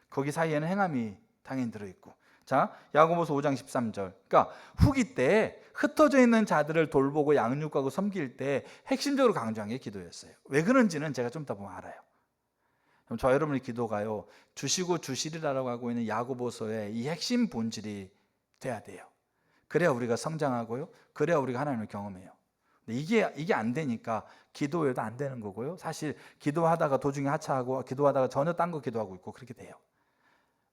거기 사이에는 행함이 당연히 들어있고. 자, 야고보서 5장 13절. 그러니까 후기 때 흩어져 있는 자들을 돌보고 양육하고 섬길 때 핵심적으로 강조한 게 기도였어요. 왜 그런지는 제가 좀 이따 보면 알아요. 그럼 저 여러분의 기도가요 주시고 주시리라고 하고 있는 야고보서의 이 핵심 본질이 돼야 돼요. 그래야 우리가 성장하고요. 그래야 우리가 하나님을 경험해요. 근데 이게 안 되니까 기도해도 안 되는 거고요. 사실 기도하다가 도중에 하차하고 기도하다가 전혀 딴 거 기도하고 있고 그렇게 돼요.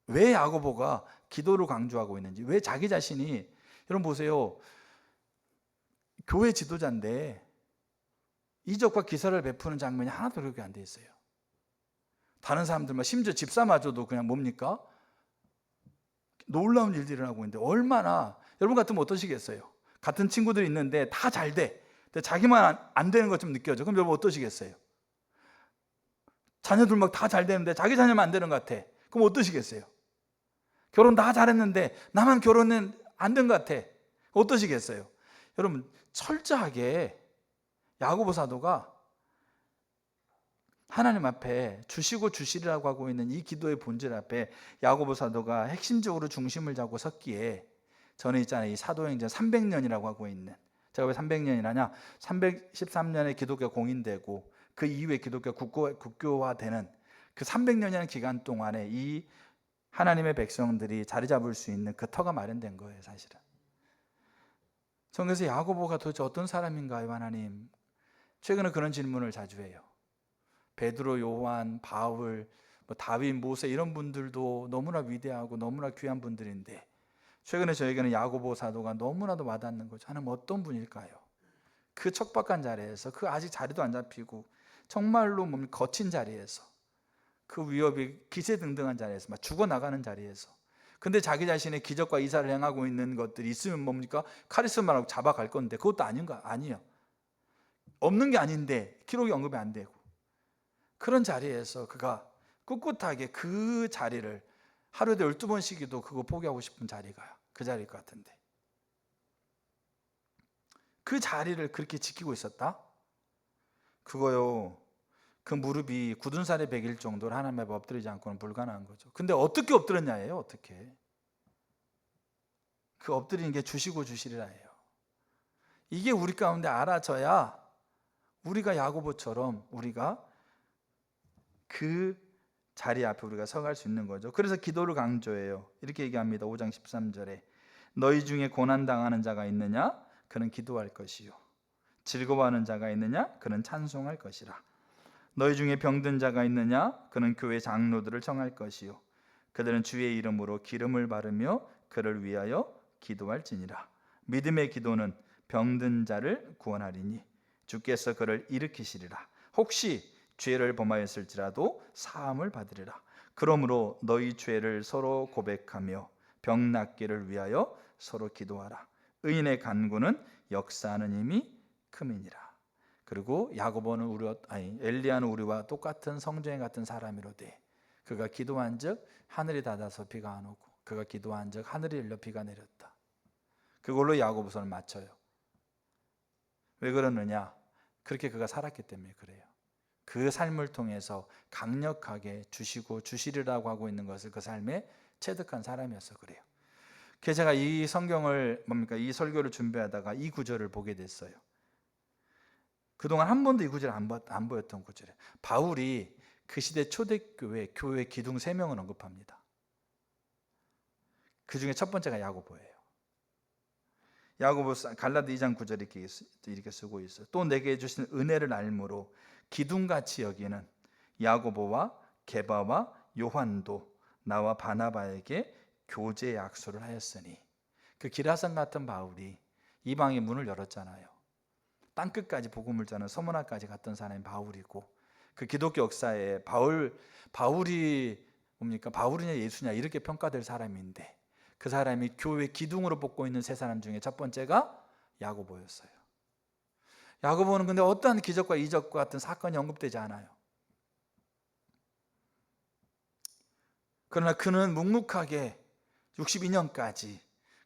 왜 야고보가 기도를 강조하고 있는지, 왜 자기 자신이, 여러분 보세요. 교회 지도자인데 이적과 기사를 베푸는 장면이 하나도 그렇게 안 돼 있어요. 다른 사람들만, 심지어 집사마저도 그냥 뭡니까? 놀라운 일들이 일어나고 있는데 얼마나, 여러분 같으면 어떠시겠어요? 같은 친구들이 있는데 다 잘 돼. 근데 자기만 안 되는 것 좀 느껴져. 그럼 여러분 어떠시겠어요? 자녀들 막 다 잘 되는데 자기 자녀만 안 되는 것 같아. 그럼 어떠시겠어요? 결혼 다 잘했는데 나만 결혼은 안 된 것 같아. 어떠시겠어요? 여러분 철저하게 야고보 사도가 하나님 앞에 주시고 주시리라고 하고 있는 이 기도의 본질 앞에 야고보 사도가 핵심적으로 중심을 잡고 섰기에 저는 있잖아요. 이 사도행전 300년이라고 하고 있는, 제가 왜 300년이라냐? 313년에 기독교가 공인되고 그 이후에 기독교가 국교화되는 그 300년이라는 기간 동안에 이 하나님의 백성들이 자리 잡을 수 있는 그 터가 마련된 거예요, 사실은. 저는 그래서 야고보가 도대체 어떤 사람인가요, 하나님? 최근에 그런 질문을 자주 해요. 베드로, 요한, 바울, 다윗, 모세 이런 분들도 너무나 위대하고 너무나 귀한 분들인데 최근에 저에게는 야고보 사도가 너무나도 와닿는 거죠. 하나님 어떤 분일까요? 그 척박한 자리에서 그 아직 자리도 안 잡히고 정말로 거친 자리에서, 그 위협이 기세등등한 자리에서 막 죽어나가는 자리에서, 근데 자기 자신의 기적과 이사를 행하고 있는 것들이 있으면 뭡니까? 카리스마라고 잡아갈 건데 그것도 아니에요. 없는 게 아닌데 기록이 언급이 안 되고, 그런 자리에서 그가 꿋꿋하게 그 자리를 하루에 12번씩이도 그거 포기하고 싶은 자리가 그 자리일 것 같은데, 그 자리를 그렇게 지키고 있었다? 그거요, 그 무릎이 굳은 살에 베길 정도로 하나님 앞에 엎드리지 않고는 불가능한 거죠. 근데 어떻게 엎드렸냐예요. 어떻게? 그 엎드리는 게 주시고 주시리라예요. 이게 우리 가운데 알아져야 우리가 야고보처럼 우리가 그 자리 앞에 우리가 서갈 수 있는 거죠. 그래서 기도를 강조해요. 이렇게 얘기합니다. 5장 13절에 너희 중에 고난당하는 자가 있느냐? 그는 기도할 것이요. 즐거워하는 자가 있느냐? 그는 찬송할 것이라. 너희 중에 병든 자가 있느냐? 그는 교회 장로들을 청할 것이요. 그들은 주의 이름으로 기름을 바르며 그를 위하여 기도할지니라. 믿음의 기도는 병든 자를 구원하리니 주께서 그를 일으키시리라. 혹시 죄를 범하였을지라도 사함을 받으리라. 그러므로 너희 죄를 서로 고백하며 병 낫기를 위하여 서로 기도하라. 의인의 간구는 역사하는 힘이 큼이니라. 그리고 야고보는 엘리야는 우리와 똑같은 성전에 같은 사람이로되 그가 기도한즉 하늘이 닫아서 비가 안 오고 그가 기도한즉 하늘이 열려 비가 내렸다. 그걸로 야고보서를 맞춰요. 왜 그러느냐? 그렇게 그가 살았기 때문에 그래요. 그 삶을 통해서 강력하게 주시고 주시리라고 하고 있는 것을 그 삶에 체득한 사람이어서 그래요. 그래서 제가 이 성경을 이 설교를 준비하다가 이 구절을 보게 됐어요. 그동안 한 번도 이 구절 안 보였던 구절이에요. 바울이 그 시대 초대교회 교회 기둥 3명을 언급합니다. 그 중에 첫 번째가 야고보예요. 야고보 갈라디 2장 9절 이렇게 쓰고 있어요. 또 내게 주신 은혜를 알므로 기둥같이 여기는 야고보와 게바와 요한도 나와 바나바에게 교제 약속을 하였으니, 그 기라성 같은 바울이 이방의 문을 열었잖아요. 땅끝까지 복음을 전하는 서문화까지 갔던 사람이 바울이고, 그 기독교 역사에 바울이 뭡니까? 바울이냐 예수냐 이렇게 평가될 사람인데, 그 사람이 교회 기둥으로 뽑고 있는 3사람 중에 첫 번째가 야고보였어요. 야고보는 근데 어떠한 기적과 이적과 같은 사건이 언급되지 않아요. 그러나 그는 묵묵하게 62년까지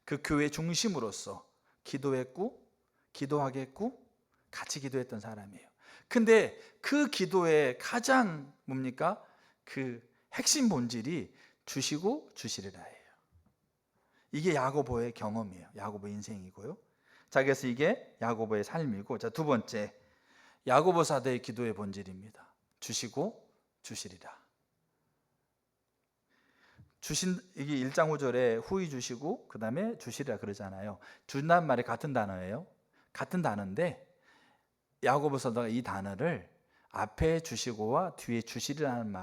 그 교회 중심으로서 기도했고 기도하겠고 같이 기도했던 사람이에요. 근데 그 기도의 가장 뭡니까? 그 핵심 본질이 주시고 주시리라예요. 이게 야고보의 경험이에요. 야고보의 인생이고요. 자, 그래서 이게 야고보의 삶이고, 자, 두 번째, 야고보 사도의 기도의 본질입니다. 주시고 주시리라. 이게 1장 5절에 후히 주시고 그 다음에 주시리라 그러잖아요. 준다는 말이 같은 단어예요. 같은 단어인데 야고보 사도가 이 단어를 앞에 주시고와 뒤에 주시리라는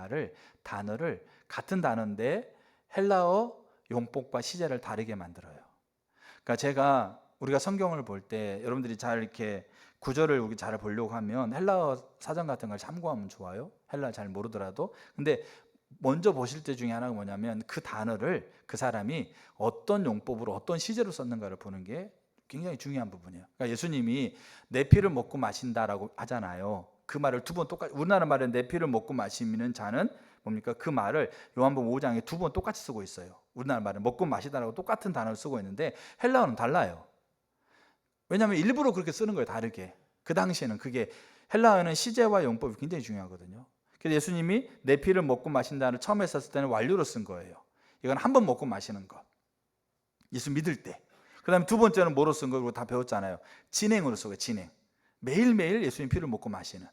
단어를 같은 단어인데 헬라어 용법과 시제를 다르게 만들어요. 그러니까 우리가 성경을 볼 때 여러분들이 잘 이렇게 구절을 우리 잘 보려고 하면 헬라어 사전 같은 걸 참고하면 좋아요. 헬라어 잘 모르더라도. 근데 먼저 보실 때 중에 하나가 뭐냐면 그 단어를 그 사람이 어떤 용법으로 어떤 시제로 썼는가를 보는 게 굉장히 중요한 부분이에요. 그러니까 예수님이 내 피를 먹고 마신다라고 하잖아요. 그 말을 2번 똑같이, 우리나라 말은 내 피를 먹고 마시는 자는 뭡니까? 그 말을 요한복음 5장에 2번 똑같이 쓰고 있어요. 우리나라 말은 먹고 마시다라고 똑같은 단어를 쓰고 있는데 헬라어는 달라요. 왜냐하면 일부러 그렇게 쓰는 거예요. 다르게. 그 당시에는 그게 헬라어는 시제와 용법이 굉장히 중요하거든요. 그래서 예수님이 내 피를 먹고 마신다를 처음에 썼을 때는 완료로 쓴 거예요. 이건 한 번 먹고 마시는 것. 예수 믿을 때. 그 다음에 2번째는 뭐로 쓴 거? 그거 다 배웠잖아요. 진행으로 쓰고, 진행. 매일매일 예수님 피를 먹고 마시는.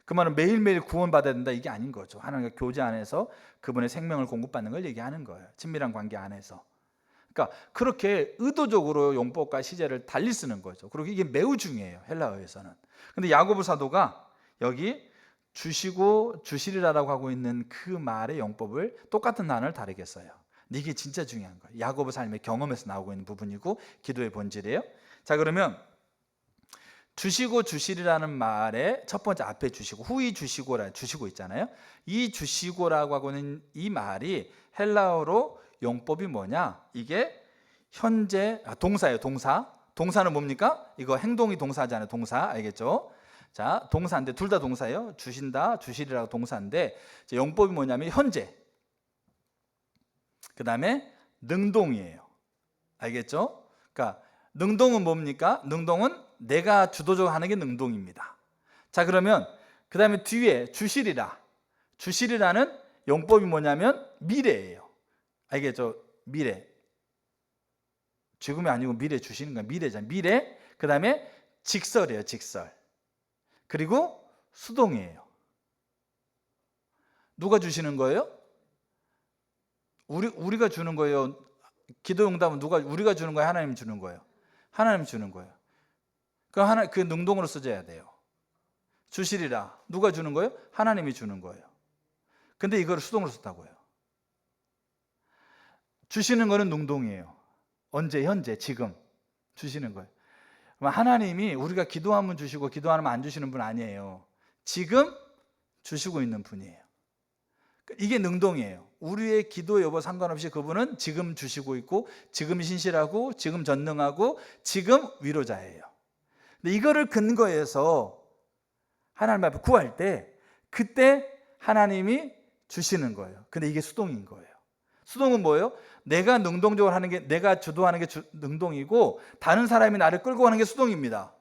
그 말은 매일매일 구원받아야 된다 이게 아닌 거죠. 하나님과 교제 안에서 그분의 생명을 공급받는 걸 얘기하는 거예요. 친밀한 관계 안에서. 그러니까 그렇게 의도적으로 용법과 시제를 달리 쓰는 거죠. 그리고 이게 매우 중요해요. 헬라어에서는. 근데 야고보 사도가 여기 주시고 주시리라라고 하고 있는 그 말의 용법을 똑같은 단어를 다르게 써요. 근데 이게 진짜 중요한 거예요. 야고보 삶의 경험에서 나오고 있는 부분이고 기도의 본질이에요. 자, 그러면 주시고 주시리라는 말의 첫 번째 앞에 주시고 후이 주시고라는 주시고 있잖아요. 이 주시고라고 하고는 이 말이 헬라어로 용법이 뭐냐? 이게 현재 동사예요. 동사는 뭡니까? 이거 행동이 동사잖아요. 동사 알겠죠? 자, 동사인데 둘 다 동사예요. 주신다, 주시리라고 동사인데 용법이 뭐냐면 현재. 그 다음에 능동이에요. 알겠죠? 그러니까 능동은 뭡니까? 능동은 내가 주도적으로 하는 게 능동입니다. 자, 그러면 그 다음에 뒤에 주시리라는 용법이 뭐냐면 미래예요. 알겠죠? 미래. 지금이 아니고 미래 주시는 거야. 미래잖아요. 미래. 그 다음에 직설이에요. 직설. 그리고 수동이에요. 누가 주시는 거예요? 우리가 주는 거예요. 기도용답은 우리가 주는 거예요? 하나님이 주는 거예요? 하나님이 주는 거예요. 그 능동으로 써져야 돼요. 주시리라. 누가 주는 거예요? 하나님이 주는 거예요. 근데 이걸 수동으로 썼다고요. 주시는 거는 능동이에요. 언제? 현재, 지금 주시는 거예요. 하나님이 우리가 기도하면 주시고 기도 안 하면 안 주시는 분 아니에요. 지금 주시고 있는 분이에요. 이게 능동이에요. 우리의 기도 여부 상관없이 그분은 지금 주시고 있고 지금 신실하고 지금 전능하고 지금 위로자예요. 근데 이거를 근거해서 하나님 앞에 구할 때 그때 하나님이 주시는 거예요. 근데 이게 수동인 거예요. 수동은 뭐예요? 내가 능동적으로 하는 게, 내가 주도하는 게 능동이고 다른 사람이 나를 끌고 가는 게 수동입니다.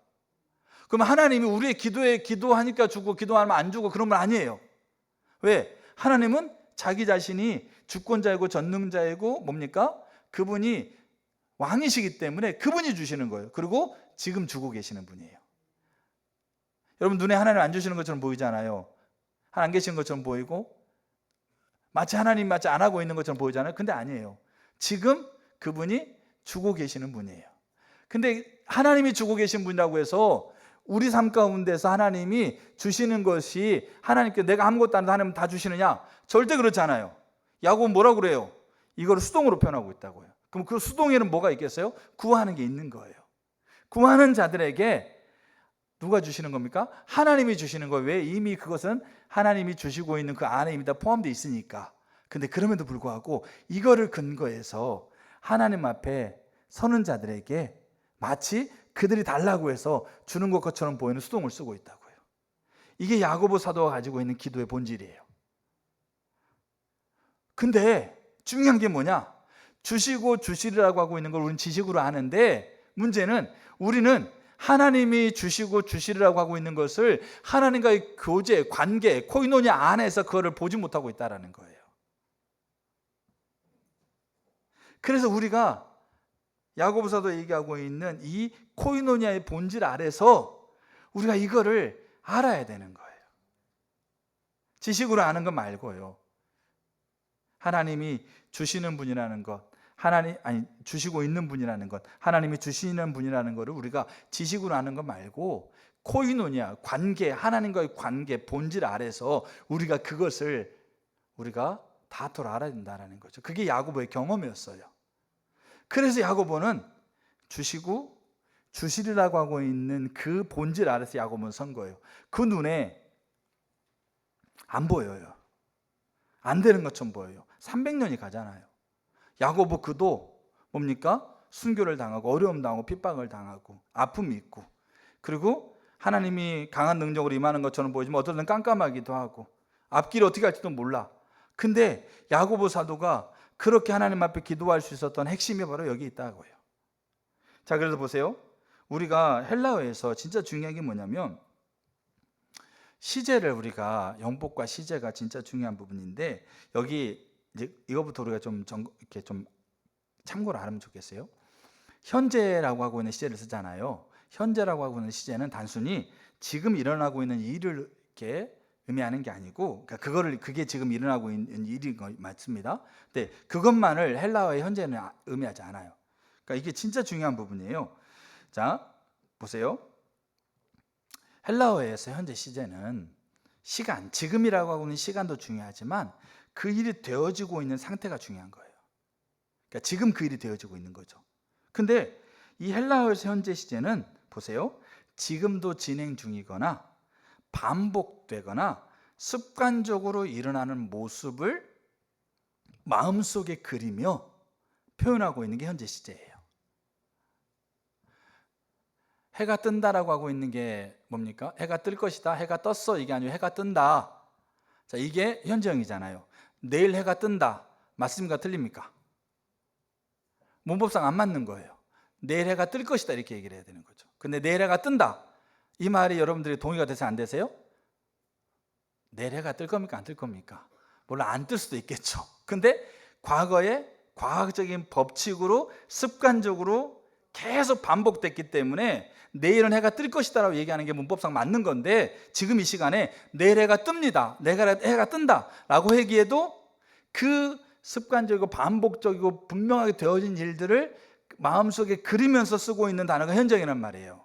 그럼 하나님이 우리의 기도에 기도하니까 주고 기도 안 하면 안 주고 그런 건 아니에요. 왜? 하나님은 자기 자신이 주권자이고 전능자이고 뭡니까? 그분이 왕이시기 때문에 그분이 주시는 거예요. 그리고 지금 주고 계시는 분이에요. 여러분 눈에 하나님 안 주시는 것처럼 보이잖아요. 하나님 안 계신 것처럼 보이고 마치 하나님 마치 안 하고 있는 것처럼 보이잖아요. 근데 아니에요. 지금 그분이 주고 계시는 분이에요. 근데 하나님이 주고 계신 분이라고 해서 우리 삶 가운데서 하나님이 주시는 것이 하나님께 내가 아무것도 안 해도 하나님 다 주시느냐? 절대 그렇지 않아요. 야고보는 뭐라고 그래요? 이거를 수동으로 표현하고 있다고요. 그럼 그 수동에는 뭐가 있겠어요? 구하는 게 있는 거예요. 구하는 자들에게 누가 주시는 겁니까? 하나님이 주시는 거예요. 왜? 이미 그것은 하나님이 주시고 있는 그 안에 이미 다 포함되어 있으니까. 근데 그럼에도 불구하고 이거를 근거해서 하나님 앞에 서는 자들에게 마치 그들이 달라고 해서 주는 것처럼 보이는 수동을 쓰고 있다고요. 이게 야고보 사도가 가지고 있는 기도의 본질이에요. 근데 중요한 게 뭐냐? 주시고 주시리라고 하고 있는 걸 우리는 지식으로 아는데 문제는 우리는 하나님이 주시고 주시리라고 하고 있는 것을 하나님과의 교제, 관계, 코이노니아 안에서 그거를 보지 못하고 있다는 거예요. 그래서 우리가 야고보서도 얘기하고 있는 이 코이노니아의 본질 아래서 우리가 이거를 알아야 되는 거예요. 지식으로 아는 것 말고요. 하나님이 주시는 분이라는 것, 주시고 있는 분이라는 것, 하나님이 주시는 분이라는 것을 우리가 지식으로 아는 것 말고 코이노니아, 관계, 하나님과의 관계, 본질 아래서 우리가 그것을 우리가 다투를 알아야 된다는 거죠. 그게 야고보의 경험이었어요. 그래서 야고보는 주시고 주시리라고 하고 있는 그 본질 아래서 야고보는 선 거예요. 그 눈에 안 보여요. 안 되는 것처럼 보여요. 300년이 가잖아요. 야고보 그도 뭡니까? 순교를 당하고 어려움 당하고 핍박을 당하고 아픔이 있고 그리고 하나님이 강한 능력으로 임하는 것처럼 보이지만 어떨 때는 깜깜하기도 하고 앞길을 어떻게 할지도 몰라. 근데 야고보 사도가 그렇게 하나님 앞에 기도할 수 있었던 핵심이 바로 여기 있다고요. 자, 그래서 보세요. 우리가 헬라어에서 진짜 중요한 게 뭐냐면 시제를 우리가 영법과 시제가 진짜 중요한 부분인데 여기 이제 이거부터 우리가 이렇게 좀 참고를 알면 좋겠어요. 현재라고 하고 있는 시제를 쓰잖아요. 현재라고 하고 있는 시제는 단순히 지금 일어나고 있는 일을 이렇게 의미하는 게 아니고, 그러니까 그게 지금 일어나고 있는 일인 거 맞습니다. 근데 그것만을 헬라어의 현재는 의미하지 않아요. 그러니까 이게 진짜 중요한 부분이에요. 자, 보세요. 헬라어에서 현재 시제는 시간, 지금이라고 하고 있는 시간도 중요하지만 그 일이 되어지고 있는 상태가 중요한 거예요. 그러니까 지금 그 일이 되어지고 있는 거죠. 근데 이 헬라어에서 현재 시제는 보세요. 지금도 진행 중이거나 반복되거나 습관적으로 일어나는 모습을 마음속에 그리며 표현하고 있는 게 현재 시제예요. 해가 뜬다라고 하고 있는 게 뭡니까? 해가 뜰 것이다, 해가 떴어, 이게 아니고 해가 뜬다. 자, 이게 현재형이잖아요. 내일 해가 뜬다, 맞습니까? 틀립니까? 문법상 안 맞는 거예요. 내일 해가 뜰 것이다 이렇게 얘기를 해야 되는 거죠. 근데 내일 해가 뜬다, 이 말이 여러분들이 동의가 돼서 안 되세요? 내일 해가 뜰 겁니까? 안 뜰 겁니까? 물론 안 뜰 수도 있겠죠. 근데 과거에 과학적인 법칙으로 습관적으로 계속 반복됐기 때문에 내일은 해가 뜰 것이다 라고 얘기하는 게 문법상 맞는 건데, 지금 이 시간에 내일 해가 뜹니다, 내일 해가 뜬다 라고 하기에도 그 습관적이고 반복적이고 분명하게 되어진 일들을 마음속에 그리면서 쓰고 있는 단어가 현재이란 말이에요.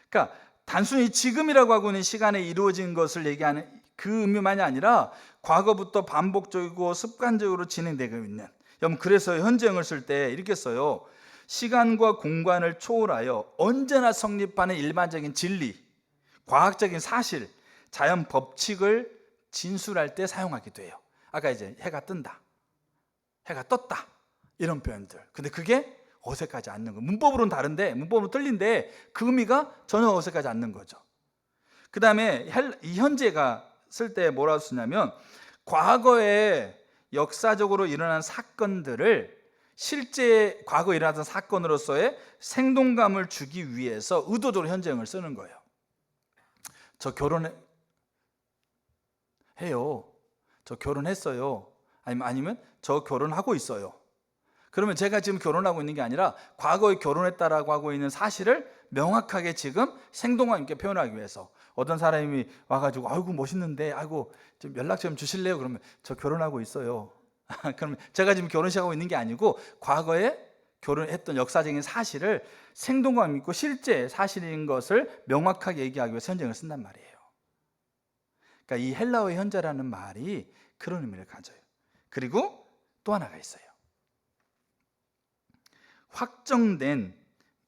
그러니까 단순히 지금이라고 하고 있는 시간에 이루어진 것을 얘기하는 그 의미만이 아니라 과거부터 반복적이고 습관적으로 진행되고 있는, 여러분 그래서 현재형을 쓸 때 이렇게 써요. 시간과 공간을 초월하여 언제나 성립하는 일반적인 진리, 과학적인 사실, 자연 법칙을 진술할 때 사용하기도 해요. 아까 이제 해가 뜬다, 해가 떴다 이런 표현들. 근데 그게 어색하지 않는 거예요. 문법으로는 다른데, 문법으로 틀린데 그 의미가 전혀 어색하지 않는 거죠. 그 다음에 이 현재가 쓸 때 뭐라고 쓰냐면, 과거에 역사적으로 일어난 사건들을 실제 과거에 일어났던 사건으로서의 생동감을 주기 위해서 의도적으로 현재형을 쓰는 거예요. 저 결혼해요, 저 결혼했어요, 아니면 저 결혼하고 있어요. 그러면 제가 지금 결혼하고 있는 게 아니라 과거에 결혼했다라고 하고 있는 사실을 명확하게 지금 생동감 있게 표현하기 위해서, 어떤 사람이 와가지고 아이고 멋있는데 아이고 좀 연락 좀 주실래요? 그러면 저 결혼하고 있어요. 그러면 제가 지금 결혼식하고 있는 게 아니고 과거에 결혼했던 역사적인 사실을 생동감 있고 실제 사실인 것을 명확하게 얘기하기 위해서 현재형을 쓴단 말이에요. 그러니까 이 헬라어의 현재라는 말이 그런 의미를 가져요. 그리고 또 하나가 있어요. 확정된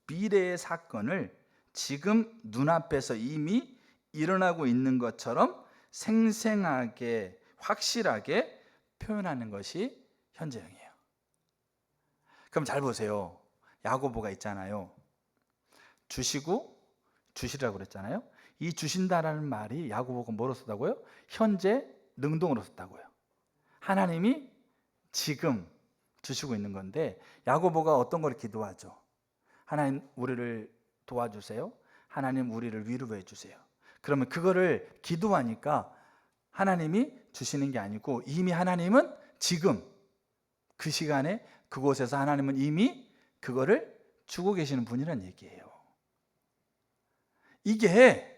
미래의 사건을 지금 눈앞에서 이미 일어나고 있는 것처럼 생생하게 확실하게 표현하는 것이 현재형이에요. 그럼 잘 보세요. 야고보가 있잖아요. 주시고 주시라고 그랬잖아요. 이 주신다라는 말이 야고보가 뭐로 썼다고요? 현재 능동으로 썼다고요. 하나님이 지금 주시고 있는 건데, 야고보가 어떤 걸 기도하죠? 하나님 우리를 도와주세요, 하나님 우리를 위로해 주세요. 그러면 그거를 기도하니까 하나님이 주시는 게 아니고 이미 하나님은 지금 그 시간에 그곳에서 하나님은 이미 그거를 주고 계시는 분이란 얘기예요. 이게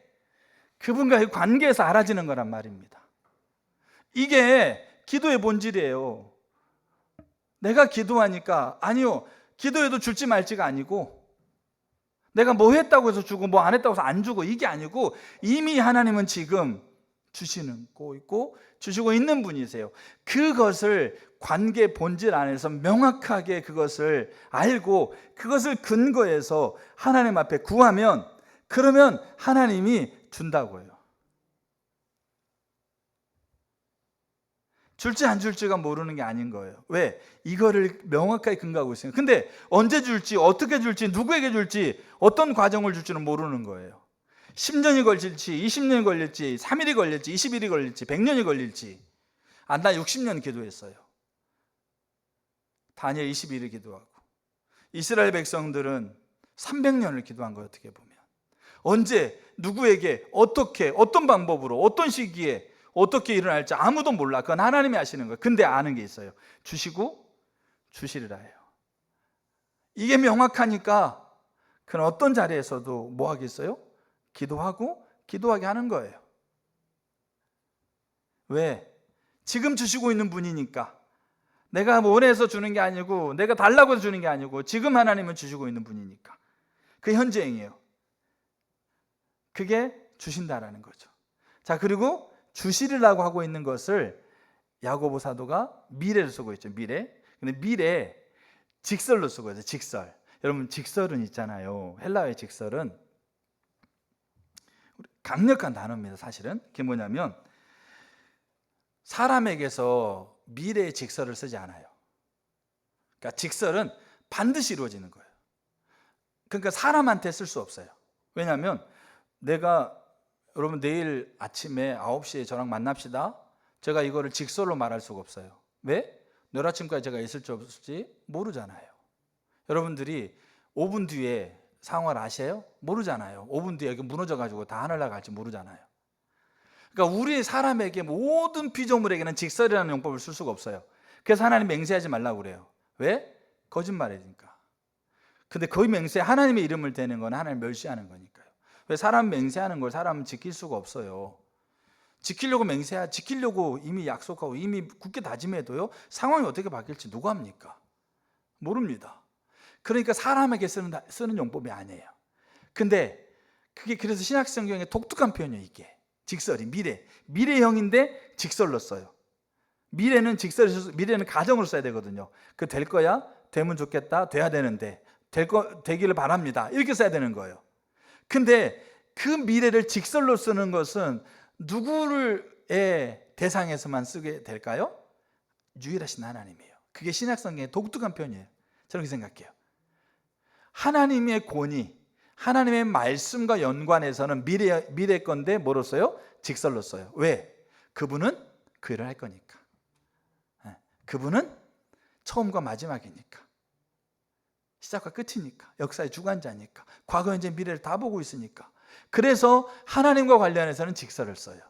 그분과의 관계에서 알아지는 거란 말입니다. 이게 기도의 본질이에요. 내가 기도하니까, 아니요, 기도해도 줄지 말지가 아니고, 내가 뭐 했다고 해서 주고 뭐 안 했다고 해서 안 주고, 이게 아니고 이미 하나님은 지금 주시고 있고 주시고 있는 분이세요. 그것을 관계 본질 안에서 명확하게 그것을 알고 그것을 근거해서 하나님 앞에 구하면, 그러면 하나님이 준다고요. 줄지 안 줄지가 모르는 게 아닌 거예요. 왜? 이거를 명확하게 근거하고 있어요. 근데 언제 줄지, 어떻게 줄지, 누구에게 줄지, 어떤 과정을 줄지는 모르는 거예요. 10년이 걸릴지, 20년이 걸릴지, 3일이 걸릴지, 20일이 걸릴지, 100년이 걸릴지. 나 60년 기도했어요. 다니엘 21일 기도하고. 이스라엘 백성들은 300년을 기도한 거예요. 어떻게 보면 언제, 누구에게, 어떻게, 어떤 방법으로, 어떤 시기에 어떻게 일어날지 아무도 몰라. 그건 하나님이 아시는 거예요. 근데 아는 게 있어요. 주시고 주시리라 해요. 이게 명확하니까 그런 어떤 자리에서도 뭐 하겠어요? 기도하고 기도하게 하는 거예요. 왜? 지금 주시고 있는 분이니까. 내가 원해서 주는 게 아니고, 내가 달라고 해서 주는 게 아니고, 지금 하나님은 주시고 있는 분이니까. 그 현재형이에요. 그게 주신다라는 거죠. 자, 그리고 주시리라고 하고 있는 것을 야고보 사도가 미래로 쓰고 있죠. 미래. 근데 미래 직설로 쓰고 있어요. 직설. 여러분 직설은 있잖아요. 헬라어의 직설은 강력한 단어입니다. 사실은 그게 뭐냐면 사람에게서 미래의 직설을 쓰지 않아요. 그러니까 직설은 반드시 이루어지는 거예요. 그러니까 사람한테 쓸 수 없어요. 왜냐하면 내가 여러분 내일 아침에 9시에 저랑 만납시다. 제가 이거를 직설로 말할 수가 없어요. 왜? 내일 아침까지 제가 있을지 없을지 모르잖아요. 여러분들이 5분 뒤에 상황을 아세요? 모르잖아요. 5분 뒤에 무너져가지고 다 하늘나라 갈지 모르잖아요. 그러니까 우리 사람에게 모든 피조물에게는 직설이라는 용법을 쓸 수가 없어요. 그래서 하나님 맹세하지 말라고 그래요. 왜? 거짓말이니까. 근데 거의 맹세, 하나님의 이름을 대는 건 하나님 멸시하는 거니까요. 왜 사람 맹세하는 걸 사람은 지킬 수가 없어요. 지키려고 이미 약속하고 이미 굳게 다짐해도요, 상황이 어떻게 바뀔지 누가 합니까? 모릅니다. 그러니까 사람에게 쓰는 용법이 아니에요. 근데 그게 그래서 신약 성경의 독특한 표현이에요. 이게 직설이 미래형인데 직설로 써요. 미래는 가정으로 써야 되거든요. 그 될 거야, 되면 좋겠다, 돼야 되는데 되기를 바랍니다, 이렇게 써야 되는 거예요. 근데 그 미래를 직설로 쓰는 것은 누구의 대상에서만 쓰게 될까요? 유일하신 하나님이에요. 그게 신약 성경의 독특한 표현이에요. 저는 그렇게 생각해요. 하나님의 권위, 하나님의 말씀과 연관해서는 미래 건데 뭐로 써요? 직설로 써요. 왜? 그분은 그 일을 할 거니까. 그분은 처음과 마지막이니까, 시작과 끝이니까, 역사의 주관자니까, 과거, 현재, 미래를 다 보고 있으니까. 그래서 하나님과 관련해서는 직설을 써요.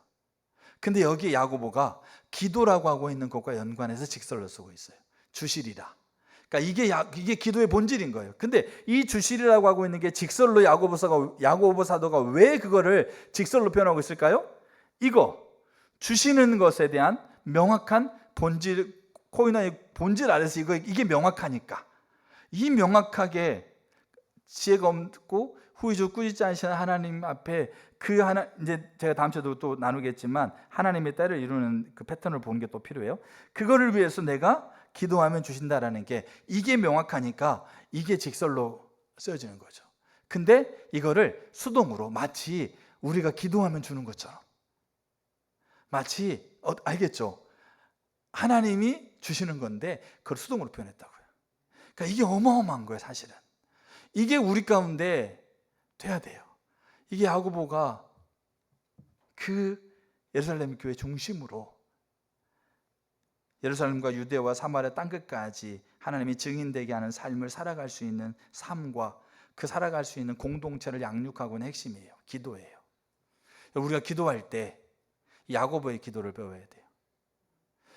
근데 여기 야고보가 기도라고 하고 있는 것과 연관해서 직설로 쓰고 있어요. 주시리라. 그러니까 이게 기도의 본질인 거예요. 근데 이 주시리라고 하고 있는 게 직설로 야고보 사도가 왜 그거를 직설로 표현하고 있을까요? 이거 주시는 것에 대한 명확한 본질, 코인의 본질 아래서 이게 명확하니까, 이 명확하게 지혜가 없고 후이주 꾸짖지 않으시는 하나님 앞에 이제 제가 다음 주에도 또 나누겠지만 하나님의 때를 이루는 그 패턴을 보는 게 또 필요해요. 그거를 위해서 내가 기도하면 주신다라는 게 이게 명확하니까 이게 직설로 쓰여지는 거죠. 근데 이거를 수동으로 마치 우리가 기도하면 주는 것처럼, 마치 알겠죠? 하나님이 주시는 건데 그걸 수동으로 표현했다고요. 그러니까 이게 어마어마한 거예요. 사실은 이게 우리 가운데 돼야 돼요. 이게 야고보가 그 예루살렘 교회 중심으로 예루살렘과 유대와 사마리아 땅끝까지 하나님이 증인되게 하는 삶을 살아갈 수 있는 삶과 그 살아갈 수 있는 공동체를 양육하고 있는 핵심이에요. 기도예요. 우리가 기도할 때 야고보의 기도를 배워야 돼요.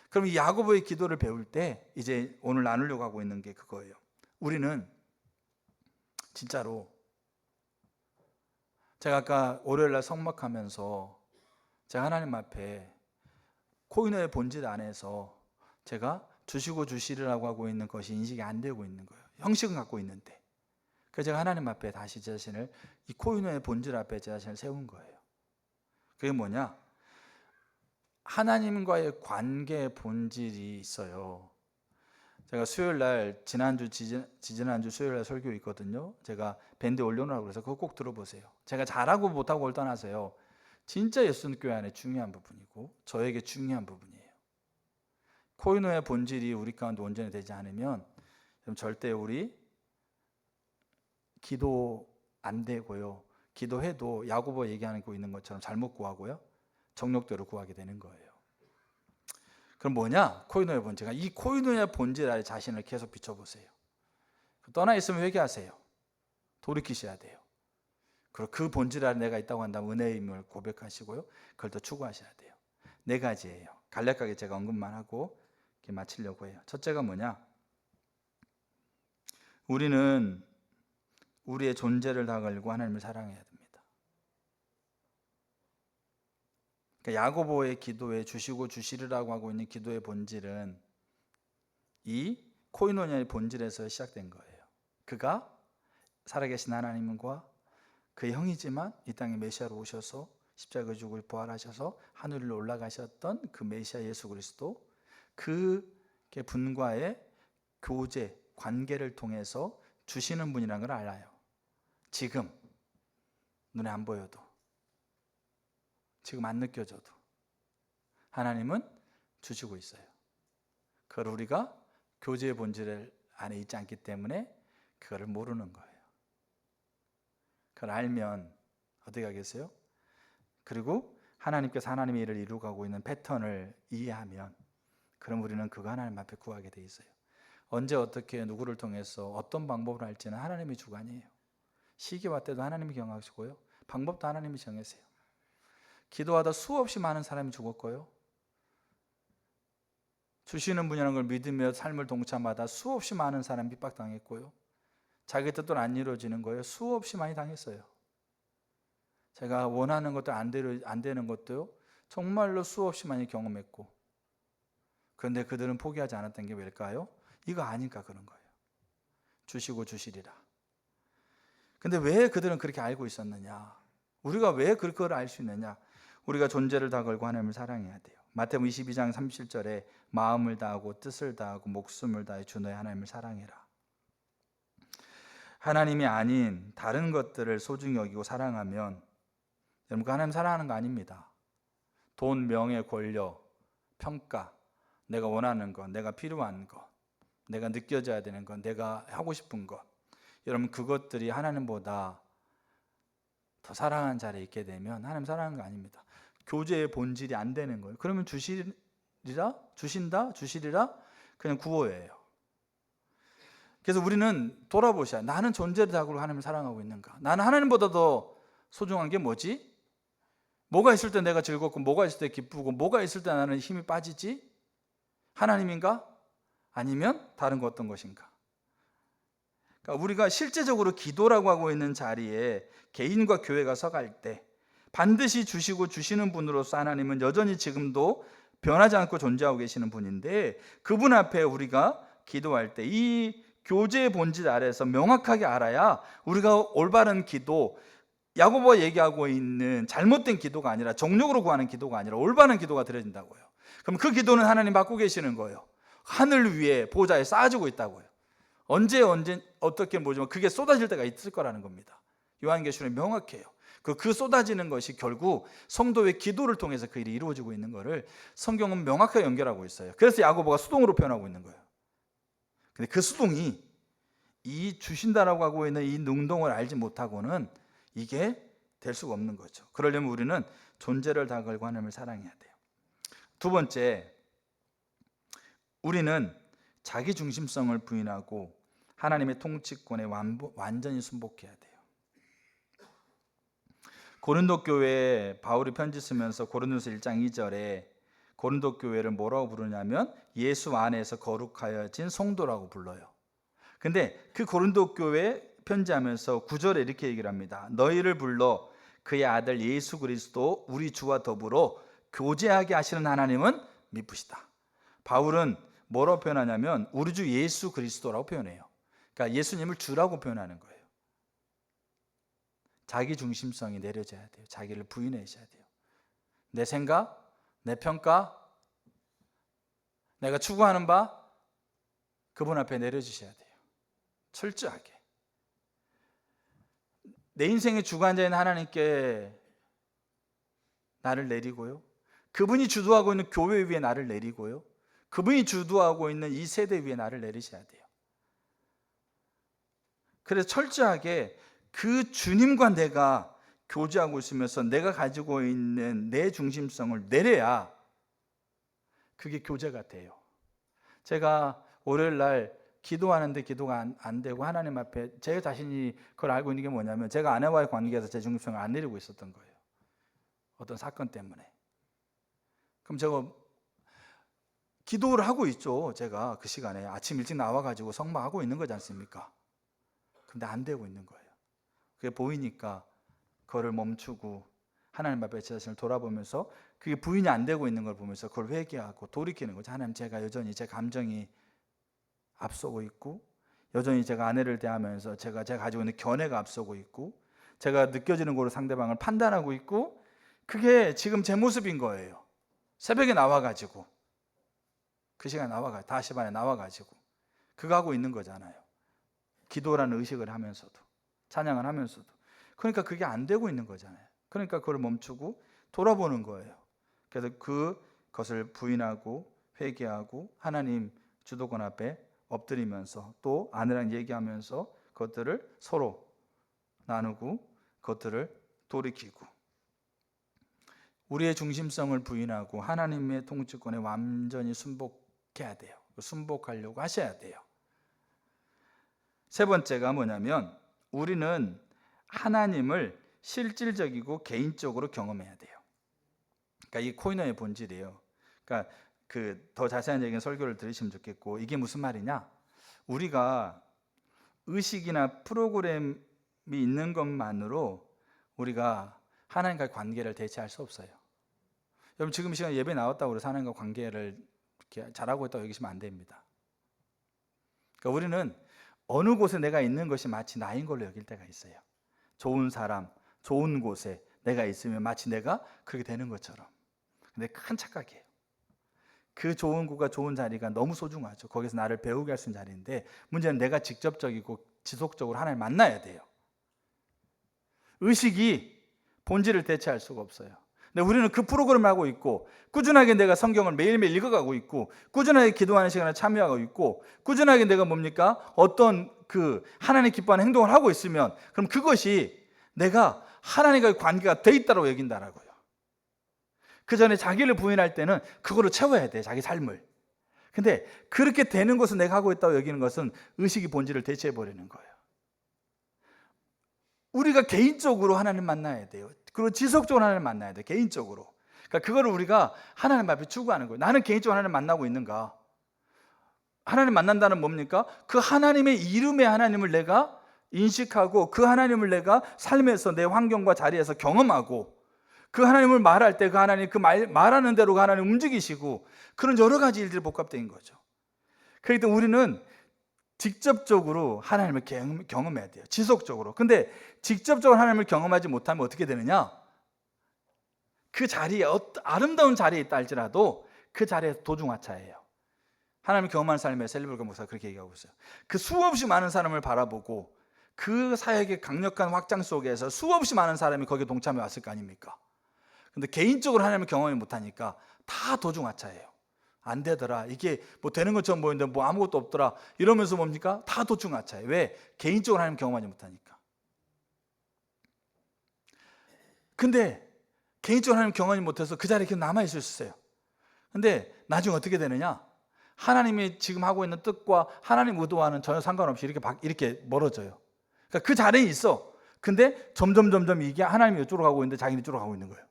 그럼 이 야고보의 기도를 배울 때 이제 오늘 나누려고 하고 있는 게 그거예요. 우리는 진짜로, 제가 아까 월요일날 성막하면서 제가 하나님 앞에 코인의 본질 안에서 제가 주시고 주시리라고 하고 있는 것이 인식이 안 되고 있는 거예요. 형식은 갖고 있는데. 그래서 제가 하나님 앞에 다시 제 자신을, 이 코인의 본질 앞에 제 자신을 세운 거예요. 그게 뭐냐? 하나님과의 관계의 본질이 있어요. 제가 수요일날 지지난주 수요일날 설교 있거든요. 제가 밴드에 올려놓으라고 그래서 그거 꼭 들어보세요. 제가 잘하고 못하고를 떠나서요, 진짜 예수님교회 안에 중요한 부분이고 저에게 중요한 부분이에요. 코이노의 본질이 우리 가운데 온전히 되지 않으면 절대 우리 기도 안 되고요, 기도해도 야고보 얘기하고 있는 것처럼 잘못 구하고요, 정욕대로 구하게 되는 거예요. 그럼 뭐냐? 코이노의 본질. 이 코이노의 본질 아래 자신을 계속 비춰보세요. 떠나 있으면 회개하세요. 돌이키셔야 돼요. 그리고 그 본질 아래 내가 있다고 한다면 은혜의 힘을 고백하시고요, 그걸 더 추구하셔야 돼요. 4가지예요. 간략하게 제가 언급만 하고 이렇게 마치려고 해요. 첫째가 뭐냐? 우리는 우리의 존재를 다 걸고 하나님을 사랑해야 됩니다. 그러니까 야고보의 기도에 주시고 주시리라고 하고 있는 기도의 본질은 이 코이노니아의 본질에서 시작된 거예요. 그가 살아계신 하나님과 그의 형이지만 이 땅에 메시아로 오셔서 십자가 죽을 부활하셔서 하늘로 올라가셨던 그 메시아 예수 그리스도, 그 분과의 교제, 관계를 통해서 주시는 분이라는 걸 알아요. 지금 눈에 안 보여도 지금 안 느껴져도 하나님은 주시고 있어요. 그걸 우리가 교제의 본질 안에 있지 않기 때문에 그거를 모르는 거예요. 그걸 알면 어떻게 하겠어요? 그리고 하나님께서 하나님의 일을 이루어가고 있는 패턴을 이해하면 그럼 우리는 그거 하나님 앞에 구하게 돼 있어요. 언제 어떻게 누구를 통해서 어떤 방법을 할지는 하나님의 주관이에요. 시기와 때도 하나님이 경하시고요, 방법도 하나님이 정하세요. 기도하다 수없이 많은 사람이 죽었고요, 주시는 분이라는 걸 믿으며 삶을 동참하다 수없이 많은 사람이 핍박당했고요, 자기 뜻대로 안 이루어지는 거예요. 수없이 많이 당했어요. 제가 원하는 것도 안 되는 것도요, 정말로 수없이 많이 경험했고, 그런데 그들은 포기하지 않았던 게 왜일까요? 이거 아니까 그런 거예요. 주시고 주시리라. 근데 왜 그들은 그렇게 알고 있었느냐? 우리가 왜 그걸 알 수 있느냐? 우리가 존재를 다 걸고 하나님을 사랑해야 돼요. 마태복음 22장 37절에 마음을 다하고 뜻을 다하고 목숨을 다해 주 너의 하나님을 사랑해라. 하나님이 아닌 다른 것들을 소중히 여기고 사랑하면 여러분, 그 하나님 사랑하는 거 아닙니다. 돈, 명예, 권력, 평가, 내가 원하는 것, 내가 필요한 것, 내가 느껴져야 되는 것, 내가 하고 싶은 것, 여러분 그것들이 하나님보다 더 사랑하는 자리에 있게 되면 하나님 사랑하는 거 아닙니다. 교제의 본질이 안 되는 거예요. 그러면 주시리라? 주신다? 주시리라? 그냥 구호예요. 그래서 우리는 돌아보셔야, 나는 존재를 다 걸고 하나님을 사랑하고 있는가? 나는 하나님보다 더 소중한 게 뭐지? 뭐가 있을 때 내가 즐겁고, 뭐가 있을 때 기쁘고, 뭐가 있을 때 나는 힘이 빠지지? 하나님인가? 아니면 다른 거 어떤 것인가? 그러니까 우리가 실제적으로 기도라고 하고 있는 자리에 개인과 교회가 서갈 때 반드시 주시고 주시는 분으로서 하나님은 여전히 지금도 변하지 않고 존재하고 계시는 분인데, 그분 앞에 우리가 기도할 때 이 교제의 본질 아래에서 명확하게 알아야 우리가 올바른 기도, 야고보가 얘기하고 있는 잘못된 기도가 아니라, 정욕으로 구하는 기도가 아니라 올바른 기도가 드려진다고요. 그럼 그 기도는 하나님 받고 계시는 거예요. 하늘 위에 보좌에 쌓아지고 있다고요. 언제 어떻게 보지만 그게 쏟아질 때가 있을 거라는 겁니다. 요한계시록에 명확해요. 그 쏟아지는 것이 결국 성도의 기도를 통해서 그 일이 이루어지고 있는 것을 성경은 명확하게 연결하고 있어요. 그래서 야고보가 수동으로 표현하고 있는 거예요. 근데 그 수동이 이 주신다라고 하고 있는 이 능동을 알지 못하고는 이게 될 수가 없는 거죠. 그러려면 우리는 존재를 다 걸고 하나님을 사랑해야 돼요. 두 번째, 우리는 자기 중심성을 부인하고 하나님의 통치권에 완전히 순복해야 돼요. 고린도 교회에 바울이 편지 쓰면서 고린도서 1장 2절에 고린도 교회를 뭐라고 부르냐면 예수 안에서 거룩하여진 성도라고 불러요. 근데 그 고린도 교회 편지하면서 9절에 이렇게 얘기를 합니다. 너희를 불러 그의 아들 예수 그리스도 우리 주와 더불어 교제하게 하시는 하나님은 미쁘시다. 바울은 뭐라고 표현하냐면 우리 주 예수 그리스도라고 표현해요. 그러니까 예수님을 주라고 표현하는 거예요. 자기 중심성이 내려져야 돼요. 자기를 부인하셔야 돼요. 내 생각, 내 평가, 내가 추구하는 바, 그분 앞에 내려주셔야 돼요. 철저하게. 내 인생의 주관자인 하나님께 나를 내리고요, 그분이 주도하고 있는 교회 위에 나를 내리고요, 그분이 주도하고 있는 이 세대 위에 나를 내리셔야 돼요. 그래서 철저하게 그 주님과 내가 교제하고 있으면서 내가 가지고 있는 내 중심성을 내려야 그게 교제가 돼요. 제가 월요일 날 기도하는데 기도가 안 되고 하나님 앞에 제 자신이 그걸 알고 있는 게 뭐냐면 제가 아내와의 관계에서 제 중심성을 안 내리고 있었던 거예요. 어떤 사건 때문에. 그럼 제가 기도를 하고 있죠. 제가 그 시간에 아침 일찍 나와가지고 성막하고 있는 거지 않습니까? 근데 안 되고 있는 거예요. 그게 보이니까 그거를 멈추고 하나님 앞에 제 자신을 돌아보면서 그게 부인이 안 되고 있는 걸 보면서 그걸 회개하고 돌이키는 거죠. 하나님, 제가 여전히 제 감정이 앞서고 있고, 여전히 제가 아내를 대하면서 제가 가지고 있는 견해가 앞서고 있고, 제가 느껴지는 거로 상대방을 판단하고 있고, 그게 지금 제 모습인 거예요. 새벽에 나와가지고 그 시간에 나와가지고 5시 반에 나와가지고 그거 하고 있는 거잖아요. 기도라는 의식을 하면서도 찬양을 하면서도. 그러니까 그게 안 되고 있는 거잖아요. 그러니까 그걸 멈추고 돌아보는 거예요. 그래서 그것을 부인하고 회개하고 하나님 주도권 앞에 엎드리면서 또 아내랑 얘기하면서 그것들을 서로 나누고 그것들을 돌이키고 우리의 중심성을 부인하고 하나님의 통치권에 완전히 순복해야 돼요. 순복하려고 하셔야 돼요. 세 번째가 뭐냐면 우리는 하나님을 실질적이고 개인적으로 경험해야 돼요. 그러니까 이 코이노의 본질이에요. 그러니까 더 자세한 얘기는 설교를 들으시면 좋겠고, 이게 무슨 말이냐? 우리가 의식이나 프로그램이 있는 것만으로 우리가 하나님과의 관계를 대체할 수 없어요. 여러분 지금 이 시간에 예배 나왔다고 해서 하나님과 관계를 이렇게 잘하고 있다고 여기시면 안 됩니다. 그러니까 우리는 어느 곳에 내가 있는 것이 마치 나인 걸로 여길 때가 있어요. 좋은 사람, 좋은 곳에 내가 있으면 마치 내가 그렇게 되는 것처럼. 근데 큰 착각이에요. 그 좋은 곳과 좋은 자리가 너무 소중하죠. 거기서 나를 배우게 할 수 있는 자리인데 문제는 내가 직접적이고 지속적으로 하나님을 만나야 돼요. 의식이 본질을 대체할 수가 없어요. 근데 우리는 그 프로그램을 하고 있고 꾸준하게 내가 성경을 매일매일 읽어가고 있고 꾸준하게 기도하는 시간에 참여하고 있고 꾸준하게 내가 뭡니까? 어떤 하나님 기뻐하는 행동을 하고 있으면 그럼 그것이 내가 하나님과의 관계가 돼 있다고 여긴다라고요. 그 전에 자기를 부인할 때는 그거로 채워야 돼, 자기 삶을. 근데 그렇게 되는 것을 내가 하고 있다고 여기는 것은 의식이 본질을 대체해버리는 거예요. 우리가 개인적으로 하나님 만나야 돼요. 그리고 지속적으로 하나님 만나야 돼요. 개인적으로. 그러니까 그거를 우리가 하나님 앞에 추구하는 거예요. 나는 개인적으로 하나님 만나고 있는가? 하나님 만난다는 뭡니까? 그 하나님의 이름의 하나님을 내가 인식하고 그 하나님을 내가 삶에서 내 환경과 자리에서 경험하고 그 하나님을 말할 때 그 하나님 말하는 대로 그 하나님 움직이시고 그런 여러 가지 일들이 복합된 거죠. 그렇기 때문에 우리는 직접적으로 하나님을 경험해야 돼요. 지속적으로. 근데 직접적으로 하나님을 경험하지 못하면 어떻게 되느냐? 그 자리에 아름다운 자리에 있다 할지라도 그 자리에서 도중하차예요. 하나님을 경험하는 삶에 셀리브레이션 목사가 그렇게 얘기하고 있어요. 그 수없이 많은 사람을 바라보고 그 사역의 강력한 확장 속에서 수없이 많은 사람이 거기에 동참해 왔을 거 아닙니까? 근데 개인적으로 하나님을 경험을 못하니까 다 도중하차예요. 안 되더라. 이게 뭐 되는 것처럼 보이는데 뭐 아무것도 없더라. 이러면서 뭡니까? 다 도중하차예요. 왜? 개인적으로 하나님 경험하지 못하니까. 근데 개인적으로 하나님 경험하지 못해서 그 자리에 계속 남아있을 수 있어요. 근데 나중에 어떻게 되느냐? 하나님이 지금 하고 있는 뜻과 하나님 의도와는 전혀 상관없이 이렇게 멀어져요. 그러니까 그 자리에 있어. 근데 점점 이게 하나님이 이쪽으로 가고 있는데 자기는 이쪽으로 가고 있는 거예요.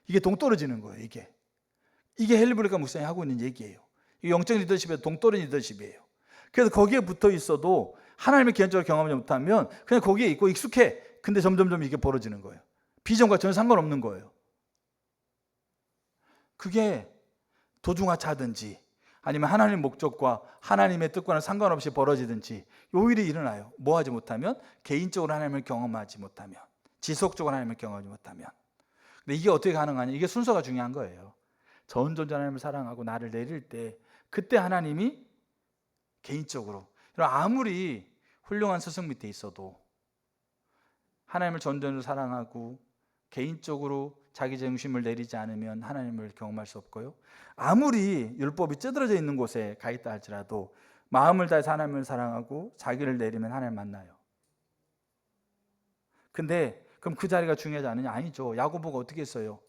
이게 동떨어지는 거예요. 이게 헬리브레이카 목사님이 하고 있는 얘기예요. 이게 영적 리더십의 동떨어진 리더십이에요. 그래서 거기에 붙어 있어도 하나님의 개인적으로 경험하지 못하면 그냥 거기에 있고 익숙해. 근데 점점 이게 벌어지는 거예요. 비전과 전혀 상관없는 거예요. 그게 도중하차든지 아니면 하나님의 목적과 하나님의 뜻과는 상관없이 벌어지든지 요 일이 일어나요. 뭐 하지 못하면? 개인적으로 하나님을 경험하지 못하면, 지속적으로 하나님을 경험하지 못하면. 근데 이게 어떻게 가능하냐? 이게 순서가 중요한 거예요. 전존전 하나님을 사랑하고 나를 내릴 때 그때 하나님이 개인적으로 아무리 훌륭한 스승 밑에 있어도 하나님을 전전으로 사랑하고 개인적으로 자기 중심을 내리지 않으면 하나님을 경험할 수 없고요. 아무리 율법이 찌들어져 있는 곳에 가 있다 할지라도 마음을 다해서 하나님을 사랑하고 자기를 내리면 하나님 만나요. 근데 그럼 그 자리가 중요하지 않느냐? 아니죠. 야고보가 어떻게 했어요?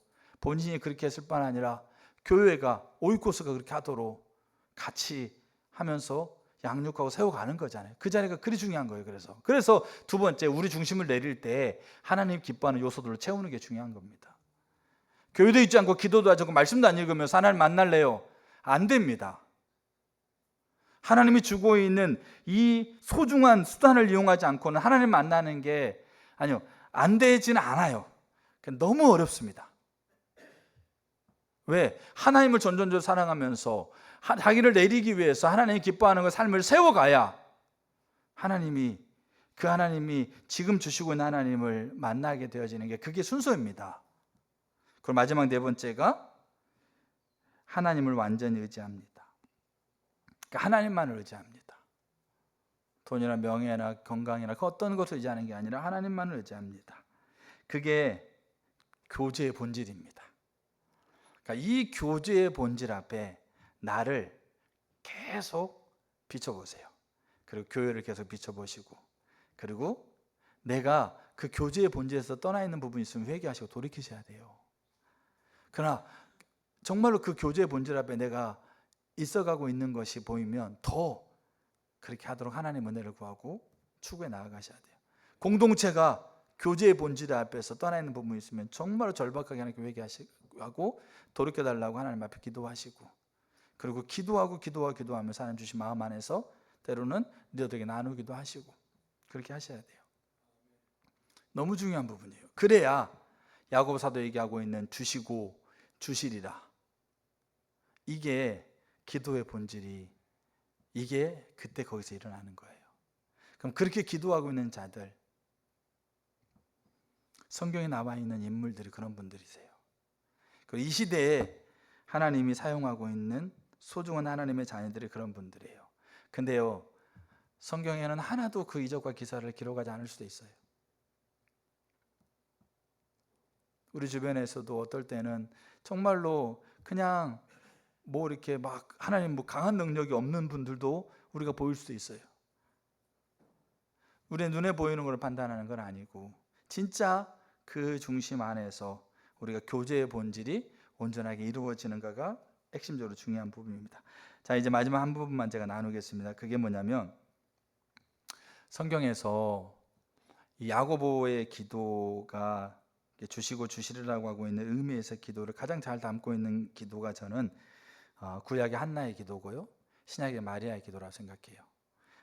본인이 그렇게 했을 뿐 아니라 교회가 오이코스가 그렇게 하도록 같이 하면서 양육하고 세워가는 거잖아요. 그 자리가 그리 중요한 거예요. 그래서 두 번째, 우리 중심을 내릴 때 하나님 기뻐하는 요소들을 채우는 게 중요한 겁니다. 교회도 있지 않고 기도도 하지 않고 말씀도 안 읽으면서 하나님 만날래요? 안 됩니다. 하나님이 주고 있는 이 소중한 수단을 이용하지 않고는 하나님 만나는 게 안 되지는 않아요. 너무 어렵습니다. 왜? 하나님을 전전적으로 사랑하면서 자기를 내리기 위해서 하나님이 기뻐하는 그 삶을 세워가야 하나님이 지금 주시고 있는 하나님을 만나게 되어지는 게 그게 순서입니다. 그리고 마지막 네 번째가 하나님을 완전히 의지합니다. 그러니까 하나님만을 의지합니다. 돈이나 명예나 건강이나 그 어떤 것을 의지하는 게 아니라 하나님만을 의지합니다. 그게 교제의 본질입니다. 그러니까 이 교제의 본질 앞에 나를 계속 비춰보세요. 그리고 교회를 계속 비춰보시고, 그리고 내가 그 교제의 본질에서 떠나 있는 부분이 있으면 회개하시고 돌이키셔야 돼요. 그러나 정말로 그 교제의 본질 앞에 내가 있어가고 있는 것이 보이면 더 그렇게 하도록 하나님 은혜를 구하고 추구해 나아가셔야 돼요. 공동체가 교제의 본질 앞에서 떠나 있는 부분이 있으면 정말로 절박하게 하나님께 회개하시고 돌이켜달라고 하나님 앞에 기도하시고, 그리고 기도하면서 하나님 주신 마음 안에서 때로는 너희들에게 나누기도 하시고 그렇게 하셔야 돼요. 너무 중요한 부분이에요. 그래야 야고보 사도 얘기하고 있는 주시고 주시리라, 이게 기도의 본질이, 이게 그때 거기서 일어나는 거예요. 그럼 그렇게 기도하고 있는 자들, 성경에 나와 있는 인물들이 그런 분들이세요. 그리고 이 시대에 하나님이 사용하고 있는 소중한 하나님의 자녀들이 그런 분들이에요. 근데요, 성경에는 하나도 그 이적과 기사를 기록하지 않을 수도 있어요. 우리 주변에서도 어떨 때는 정말로 그냥 뭐 이렇게 막 하나님 뭐 강한 능력이 없는 분들도 우리가 보일 수도 있어요. 우리의 눈에 보이는 걸 판단하는 건 아니고, 진짜 그 중심 안에서 우리가 교제의 본질이 온전하게 이루어지는가가 핵심적으로 중요한 부분입니다. 자, 이제 마지막 한 부분만 제가 나누겠습니다. 그게 뭐냐면, 성경에서 이 야고보의 기도가 주시고 주시리라고 하고 있는 의미에서 기도를 가장 잘 담고 있는 기도가 저는 구약의 한나의 기도고요, 신약의 마리아의 기도라고 생각해요.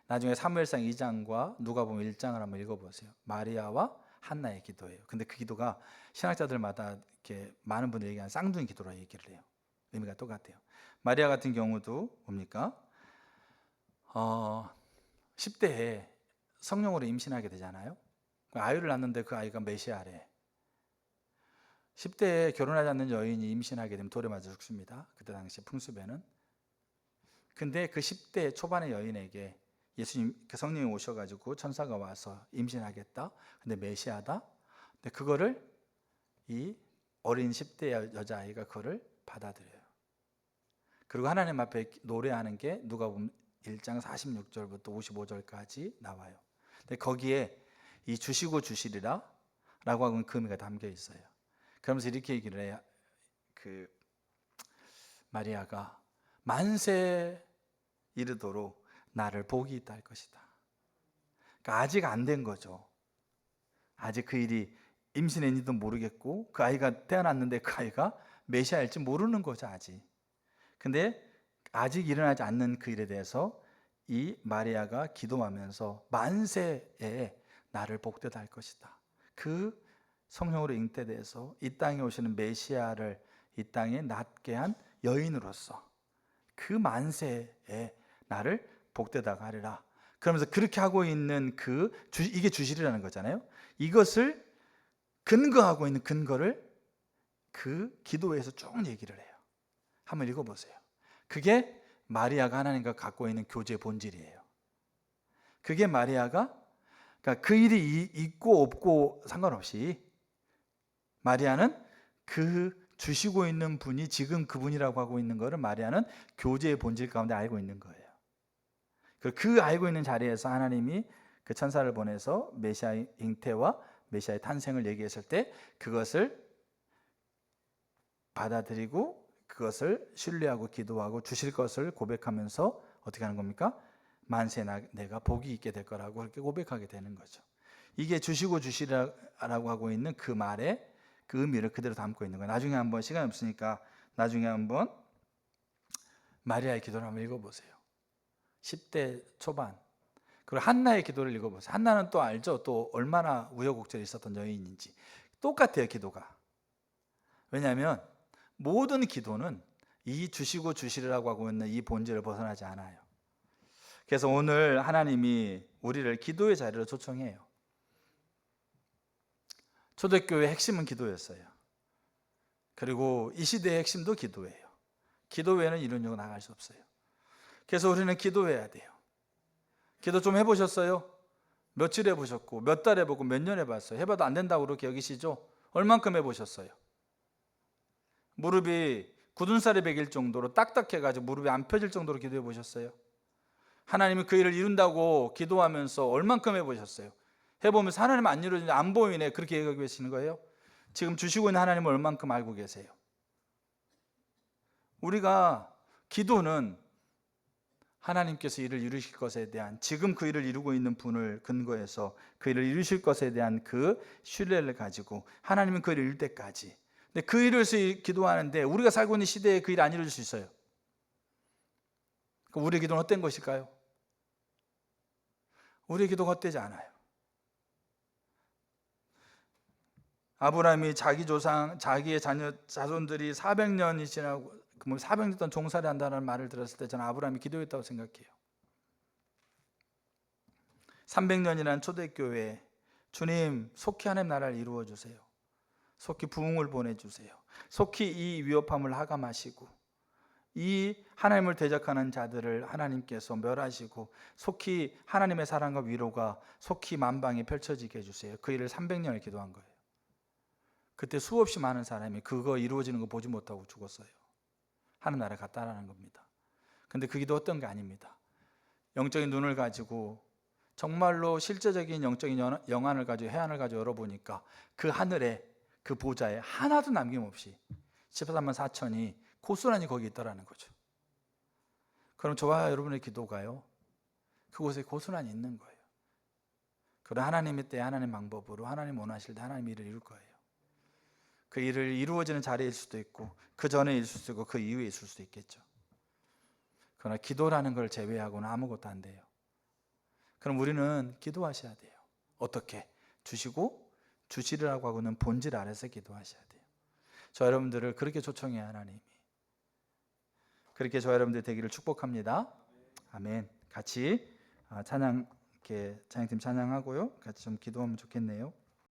나중에 사무엘상 2장과 누가복음 1장을 한번 읽어보세요. 마리아와 한나의 기도예요. 근데 그 기도가 신학자들마다 이렇게 많은 분들이 얘기하는 쌍둥이 기도라고 얘기를 해요. 의미가 똑같아요. 마리아 같은 경우도 뭡니까? 10대에 성령으로 임신하게 되잖아요. 아이를 낳는데 그 아이가 메시아래. 10대에 결혼하지 않는 여인이 임신하게 되면 돌에 맞아 죽습니다. 그때 당시 풍습에는. 근데 그 10대 초반의 여인에게 예수님, 그 성령이 오셔가지고 천사가 와서 임신하겠다, 근데 메시아다. 근데 그거를 이 어린 10대 여자아이가 그거를 받아들여요. 그리고 하나님 앞에 노래하는 게 누가복음 1장 46절부터 55절까지 나와요. 근데 거기에 이 주시고 주시리라 라고 하는 그 의미가 담겨 있어요. 그러면서 이렇게 얘기를 해요. 그 마리아가 만세 이르도록 나를 복이 있다 할 것이다. 그러니까 아직 안 된 거죠. 아직 그 일이 임신했는지도 모르겠고, 그 아이가 태어났는데 그 아이가 메시아일지 모르는 거죠, 아직. 근데 아직 일어나지 않는 그 일에 대해서 이 마리아가 기도하면서 만세에 나를 복되다 할 것이다. 그 성령으로 잉태돼서 이 땅에 오시는 메시아를 이 땅에 낳게 한 여인으로서 그 만세에 나를 복되다가 하리라. 그러면서 그렇게 하고 있는 이게 주시리라는 거잖아요. 이것을 근거하고 있는 근거를 그 기도에서 쭉 얘기를 해요. 한번 읽어보세요. 그게 마리아가 하나님과 갖고 있는 교제의 본질이에요. 그게 마리아가, 그러니까 그 일이 있고 없고 상관없이 마리아는 그 주시고 있는 분이 지금 그분이라고 하고 있는 것을 마리아는 교제의 본질 가운데 알고 있는 거예요. 그리고 그 알고 있는 자리에서 하나님이 그 천사를 보내서 메시아의 잉태와 메시아의 탄생을 얘기했을 때 그것을 받아들이고 그것을 신뢰하고 기도하고 주실 것을 고백하면서 어떻게 하는 겁니까? 만세 내가 복이 있게 될 거라고 그렇게 고백하게 되는 거죠. 이게 주시고 주시라고 하고 있는 그 말의 그 의미를 그대로 담고 있는 거예요. 나중에 한번 시간이 없으니까 나중에 한번 마리아의 기도를 한번 읽어보세요. 10대 초반. 그리고 한나의 기도를 읽어보세요. 한나는 또 알죠? 또 얼마나 우여곡절이 있었던 여인인지. 똑같아요, 기도가. 왜냐하면 모든 기도는 이 주시고 주시라고 하고 있는 이 본질을 벗어나지 않아요. 그래서 오늘 하나님이 우리를 기도의 자리로 초청해요. 초대교회의 핵심은 기도였어요. 그리고 이 시대의 핵심도 기도예요. 기도 외에는 이런 일은 나갈 수 없어요. 그래서 우리는 기도해야 돼요. 기도 좀 해보셨어요? 며칠 해보셨고 몇 달 해보고 몇 년 해봤어요? 해봐도 안 된다고 그렇게 여기시죠? 얼만큼 해보셨어요? 무릎이 굳은 살이 베길 정도로 딱딱해가지고 무릎이 안 펴질 정도로 기도해 보셨어요? 하나님이 그 일을 이룬다고 기도하면서 얼만큼 해보셨어요? 해보면서 하나님 안 이루어지는데 안 보이네, 그렇게 얘기하고 계시는 거예요? 지금 주시고 있는 하나님을 얼만큼 알고 계세요? 우리가 기도는 하나님께서 일을 이루실 것에 대한, 지금 그 일을 이루고 있는 분을 근거해서 그 일을 이루실 것에 대한 그 신뢰를 가지고 하나님은 그 일을 이룰 때까지, 근데 그 일을 위해서 기도하는데 우리가 살고 있는 시대에 그 일 안 이룰 수 있어요. 그럼 우리의 기도는 헛된 것일까요? 우리의 기도가 헛되지 않아요. 아브라함이 자기 조상, 자기의 자손들이 400년이 지나고 400년 동안 종살이 한다는 말을 들었을 때 저는 아브라함이 기도했다고 생각해요. 300년이라는 초대교회, 주님 속히 하나님 나라를 이루어 주세요. 속히 부흥을 보내주세요. 속히 이 위협함을 하감하시고 이 하나님을 대적하는 자들을 하나님께서 멸하시고 속히 하나님의 사랑과 위로가 속히 만방에 펼쳐지게 해주세요. 그 일을 300년을 기도한 거예요. 그때 수없이 많은 사람이 그거 이루어지는 거 보지 못하고 죽었어요. 하는 나라에 갔다라는 겁니다. 근데 그 기도 어떤 게 아닙니다. 영적인 눈을 가지고 정말로 실제적인 영적인 영안을 가지고 해안을 가지고 열어보니까 그 하늘에, 그 보좌에 하나도 남김없이 14만 4천이 고스란히 거기 있다라는 거죠. 그럼 저와 여러분의 기도가요, 그곳에 고스란히 있는 거예요. 그런 하나님의 때 하나님 방법으로 하나님 원하실 때 하나님 일을 이룰 거예요. 그 일을 이루어지는 자리일 수도 있고 그 전에 있을 수도 있고 그 이후에 있을 수도 있겠죠. 그러나 기도라는 걸 제외하고는 아무것도 안 돼요. 그럼 우리는 기도하셔야 돼요. 어떻게? 주시고 주시리라고 하고는 본질 아래서 기도하셔야 돼요. 저 여러분들을 그렇게 초청해야 하나님이. 그렇게 저 여러분들 되기를 축복합니다. 아멘. 같이 찬양, 이렇게 찬양팀 찬양하고요, 같이 좀 기도하면 좋겠네요.